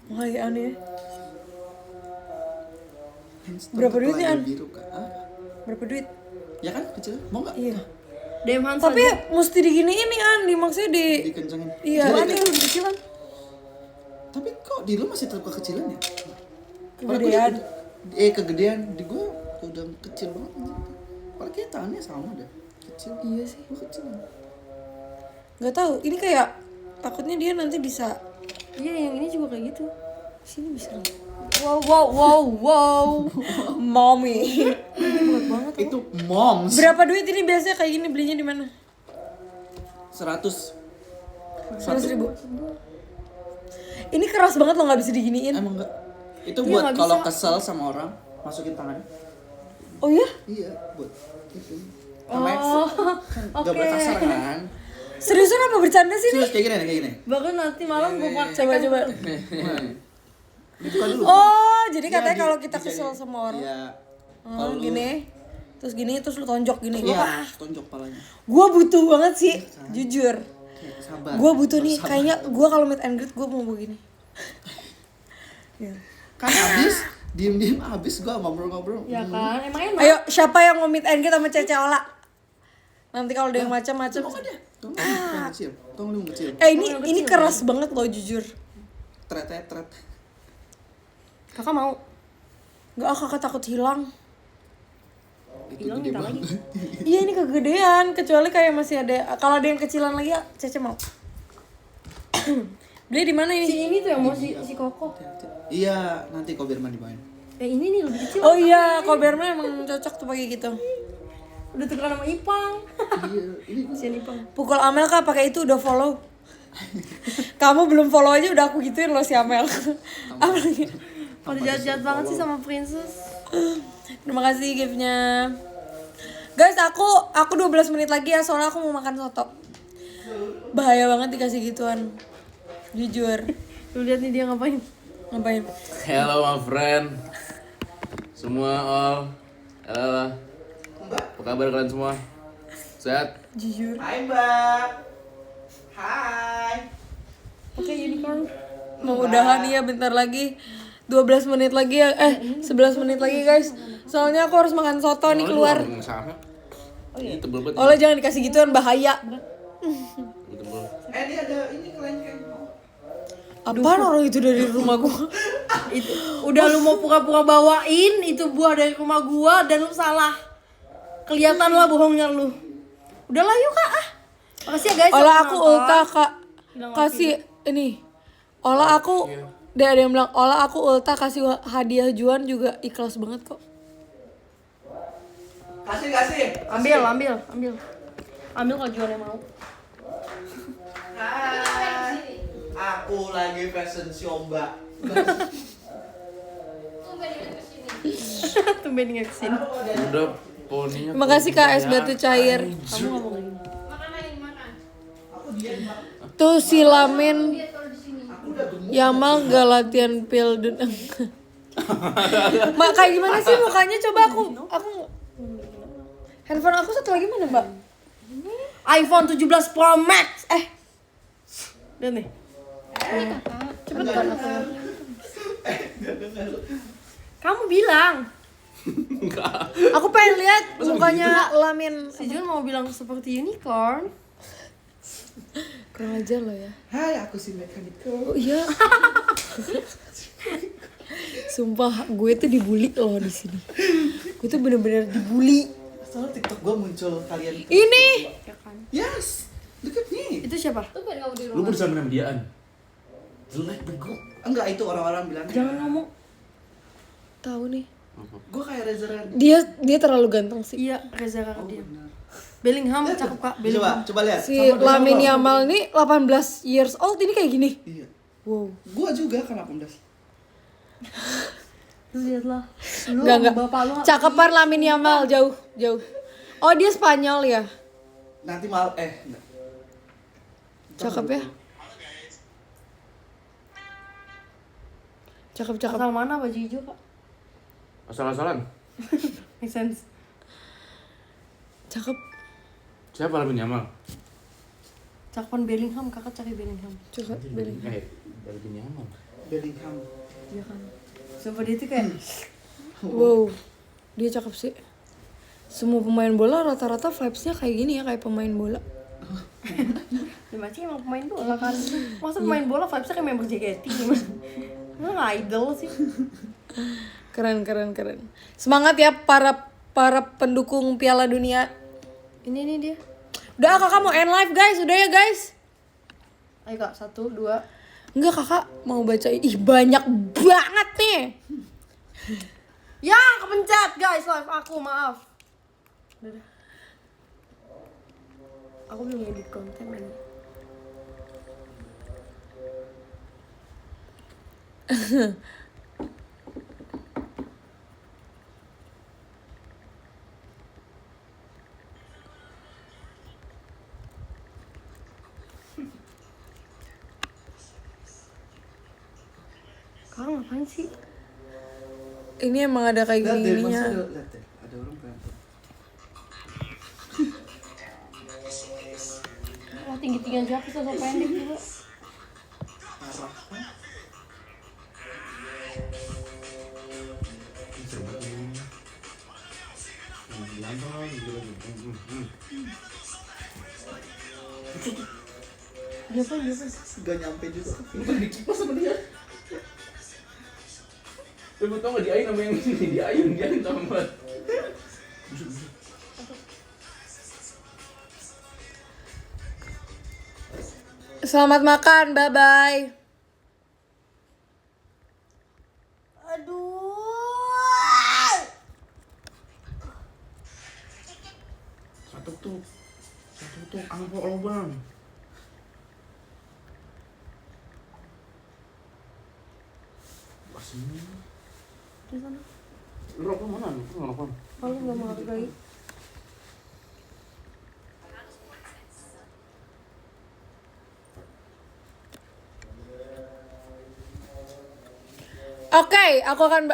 Mahal ya An ya. Hans Berapa duit nih, An? biru kak? Ah, Berapa duit? ya kan kecil? Mau nggak? Iya. DM Hans Tapi aja. mesti diginiin nih An, maksudnya di Dikencengin. Iya. Jadi, Ada yang lebih kecil kan? tapi kok di lu masih tetap kekecilan ya? kegedean. Kegedean. Di gua udah kecil banget. Padahal kayak tangannya sama deh. Kecil. Iya sih. Gua kecil. Nggak tahu. Ini kayak takutnya dia nanti bisa Iya yang ini juga kayak gitu. sini bisa. nih. Wow. Mommy. Berat banget. Itu moms. Berapa duit ini biasanya kayak gini belinya di mana? 100. 100.000. Ini keras banget loh nggak bisa diginiin. Emang enggak? Itu Iya, buat nggak kalau bisa. kesel sama orang, masukin tangan. Oh ya? Iya, buat itu. Oh, Gak boleh kasar kan? Seriusan apa bercanda sih nih? Terus kayak gini nih, kayak gini. bahkan nanti malam gue praktek. Coba. Dibuka dulu. Oh, jadi Iya, katanya di- kalau kita dijadi- kesel sama orang, Iya. oh, gini, terus gini, terus lu tonjok gini. Iya, Wah, tonjok palanya. gue butuh banget sih, jujur. Kayak sabar. Gue butuh nih, Sabar. kayaknya gue kalau meet and greet gue mau begini. Ya. Kan habis diem-diem habis gua ngobrol-ngobrol. Ya kan, emang enak. Ayo, siapa yang mau meet and greet sama Cece Ola? Nanti kalau ada yang macam-macam. Tunggu dia. Tunggu lu kecil. Tunggu lu kecil. Ini keras banget loh jujur. Tret. Kakak mau? Nggak, kakak takut hilang. Itu Hilang gede minta banget. lagi. Iya ini kegedean, kecuali kayak masih ada. Kalau ada yang kecilan lagi ya, Cece mau. Beli di mana Si ini? ini tuh yang mau si Koko. Iya, nanti kau biar mandi main. Ini nih lebih kecil. Oh iya, kalau Berma emang cocok tuh pakai gitu. Udah tukeran sama Ipang. Iya, ini Si Ipang. Pukul Amel kak pakai itu udah follow. Kamu belum follow aja udah aku gituin loh si Amel. Apalagi. Pada jahat-jahat banget sih sama Princess. Terima kasih giftnya. Guys, aku 12 menit lagi ya soalnya aku mau makan soto. Bahaya banget dikasih gituan. Jujur. Lu lihat nih dia ngapain? Ngapain? Hello my friend. Semua all. Halo. Apa kabar kalian semua? Sehat? Jujur. Hai, Mbak. Hai. Oke, unicorn. Mau udahan ya bentar lagi. 12 menit lagi ya. 11 menit lagi guys. Soalnya aku harus makan soto nih keluar. Sama. Ini tebel banget. Oleh jangan dikasih gituan bahaya. Tebel. Dia ada ini kelengkeng. Apaan orang itu dari rumah gua? Itu udah lu mau pura-pura bawain itu buah dari rumah gua dan lu salah. Kelihatan lah bohongnya lu. Udahlah yuk Kak. Makasih ya guys. Olah yang aku nonton. ulta kak. Kasih ini. Olah aku. Dia ada yang bilang olah aku ulta kasih hadiah Juan juga ikhlas banget kok. Kasih. Ambil kalau jualnya mau. Hai. Aku lagi fashion show, Mbak. Tumben dia kesini. tumben kesini. Udah poninya. Makasih Kak es batu cair. Kamu ngomong ini. Tuh si Lamin Yamal gak latihan pildun. Mak kayak gimana sih mukanya, coba aku handphone aku satu lagi mana Mbak? iPhone 17 Pro Max. Lihat nih. Ini kakak. Cepetan aku. Kamu bilang. Aku pengen lihat mukanya Lamin. Si Jun mau bilang seperti unicorn. Kurang ajar lo ya. Hai, aku si Mechanical. Oh iya. Sumpah gue tuh dibully loh di sini. Gue tuh bener-bener dibully. Soalnya TikTok gua muncul kalian. Ini. Ya kan. Yes, look at me. Itu siapa? Tuh kan kamu di Lu rumah. bersama sama diaan. Jelek bego. Enggak, itu orang-orang bilang. Jangan ngomong. Tahu nih. Gua kayak Reza Radian. Dia terlalu ganteng sih. Iya, Reza Radian. Benar. Bellingham cakep Kak. Coba, Bellingham. coba lihat. Si Sama dengan Lamin lo. Yamal nih 18 years old ini kayak gini. Iya. Wow. Gua juga kan 18. Lu lihatlah. Lu Enggak. bapak lu. Cakepan Lamin Yamal jauh. Oh dia Spanyol ya. Nanti enggak. Cakep ya. Cakep. Asal mana baju hijau Kak? Asal-asalan. Make sense. Cakep. Siapa Lamin Yamal? Cakepan Bellingham, Kakak cari Bellingham. Cakep. Beli. Lamin Yamal. Bellingham. Iya kan. Sumpah dia tuh kayak Wow. Dia cakep sih. Semua pemain bola rata-rata vibes-nya kayak gini ya, kayak pemain bola. ya masih emang pemain bola kan. Masa pemain bola vibes-nya kayak member JKT gimana? Emang idol sih. Keren. Semangat ya para pendukung Piala Dunia. Ini dia. Udah kakak mau end live guys, udah ya guys. Ayo Kak, 1, 2. Enggak kakak mau baca, ih banyak banget nih. Ya, kepencet guys live aku, maaf. Udah. Aku belum edit konten lagi. Kau ngapain sih? Ini emang ada kayak Lihat deh, gini-gininya. masa lihat deh. Ada orang berantem. Oh, tinggi-tinggian siapa sih, sosok pendek juga. Parah kan? Siapa? Gak nyampe juga. Bukan di kipas sama dia. Lu tau gak diayun sama yang ini? Diayun sama banget. Selamat makan, bye-bye. Aduh. Satu tuh angpok lo bang. Sini. Di sana. Lu rokok mana? Lu nggak rokok? Kalau nggak mau lagi. Oke, aku akan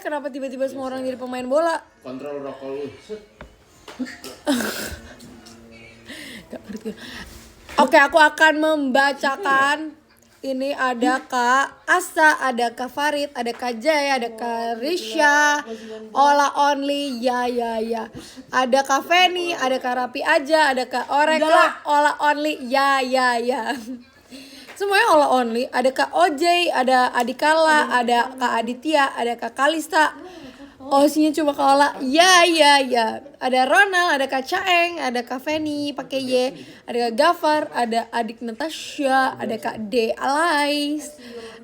kenapa tiba-tiba semua orang jadi pemain bola? Kontrol rokok lu. Set. Gak ngerti. Oke, aku akan membacakan. Ini ada Kak Asa, ada Kak Farid, ada Kak Jaya, ada Kak Risha, Ola Only, ya. Ada Kak Feni, ada Kak Rapi aja, ada Kak Oreka, Ola Only, ya. Semuanya Ola Only. Ada Kak OJ, ada Adikala, ada Kak Aditya, ada Kak Kalista. Osinya cuma Kak Ola, ya. Ada Ronald, ada Kak Caeng, ada Kak Feni pakai Y, ada Kak Gafar, ada adik Natasha, ada Kak D Alais,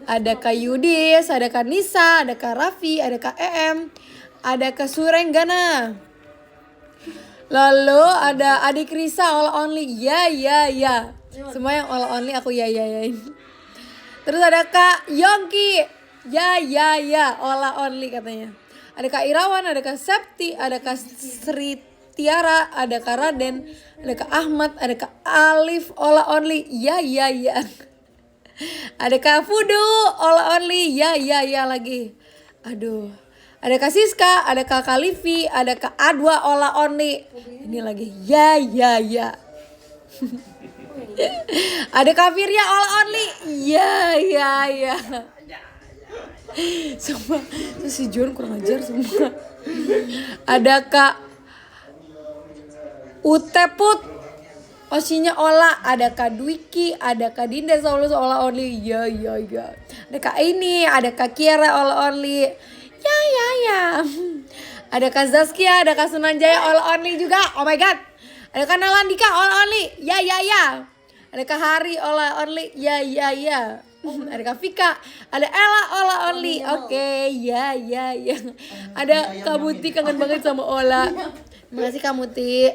ada Kak Yudis, ada Kak Nisa, ada Kak Raffi, ada Kak EM, ada Kak Surenggana. Lalu ada adik Risa, all only, ya. Semua yang all only aku ya. Terus ada Kak Yongki, Ya, Ola Only katanya. Ada Kak Irawan, ada Kak Septi, ada Kak Sri Tiara, ada Kak Raden, ada Kak Ahmad, ada Kak Alif, Ola Only. Ya. Ada Kak Fudu, Ola Only. Ya lagi. Aduh. Ada Kak Siska, ada Kak Kalifi, ada Kak Adwa, Ola Only. Ini lagi. Ya. Ada Kak Firya, Ola Only. Ya. Semua. Terus si John kurang ajar semua. Ada Kak Uteput, Osinya Ola, ada Kak Dwiki, ada Kak Dinda Saulus Ola Only. Ya. Ada Kak ini, ada Kak Kiara Ola Only. Ya. Ada Kak Zaskia, ada Kak Sunanjaya Ola Only juga. Oh my god. Ada Kak Nalandika Ola Only. Ya. Ada Kak Hari Ola Only. Ya. Ada Kak Vika, ada Ella Ola Only. Oke, ya. Ada Kak Muti, kangen banget sama Ola. Terima kasih Kak Muti.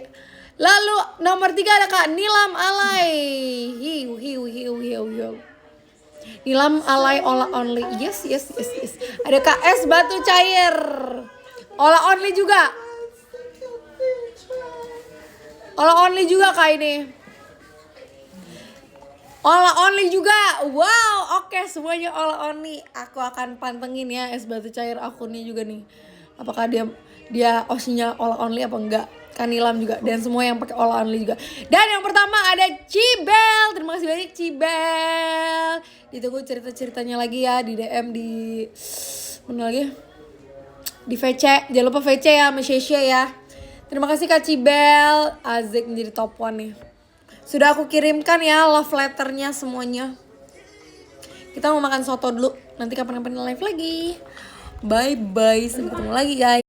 Lalu nomor 3 ada Kak Nilam Alay. Hiu. Nilam Alay Ola Only. Yes. Ada Kak S Batu Cair. Ola Only juga. Ola Only juga Kak ini. Ola Only juga. Wow, oke, semuanya Ola Only. Aku akan pantengin ya es batu cair akunnya juga nih. Apakah dia osinya Ola Only apa enggak? Kanilam juga dan semua yang pakai Ola Only juga. Dan yang pertama ada Cibel. Terima kasih banyak Cibel. Ditunggu cerita-ceritanya lagi ya di DM di mana lagi? Di VC. Jangan lupa VC ya sama Sheshe ya. Terima kasih Kak Cibel. Azik menjadi top 1 nih. Sudah aku kirimkan ya love letternya semuanya. Kita mau makan soto dulu. Nanti kapan-kapan live lagi. Bye. Sampai ketemu lagi guys.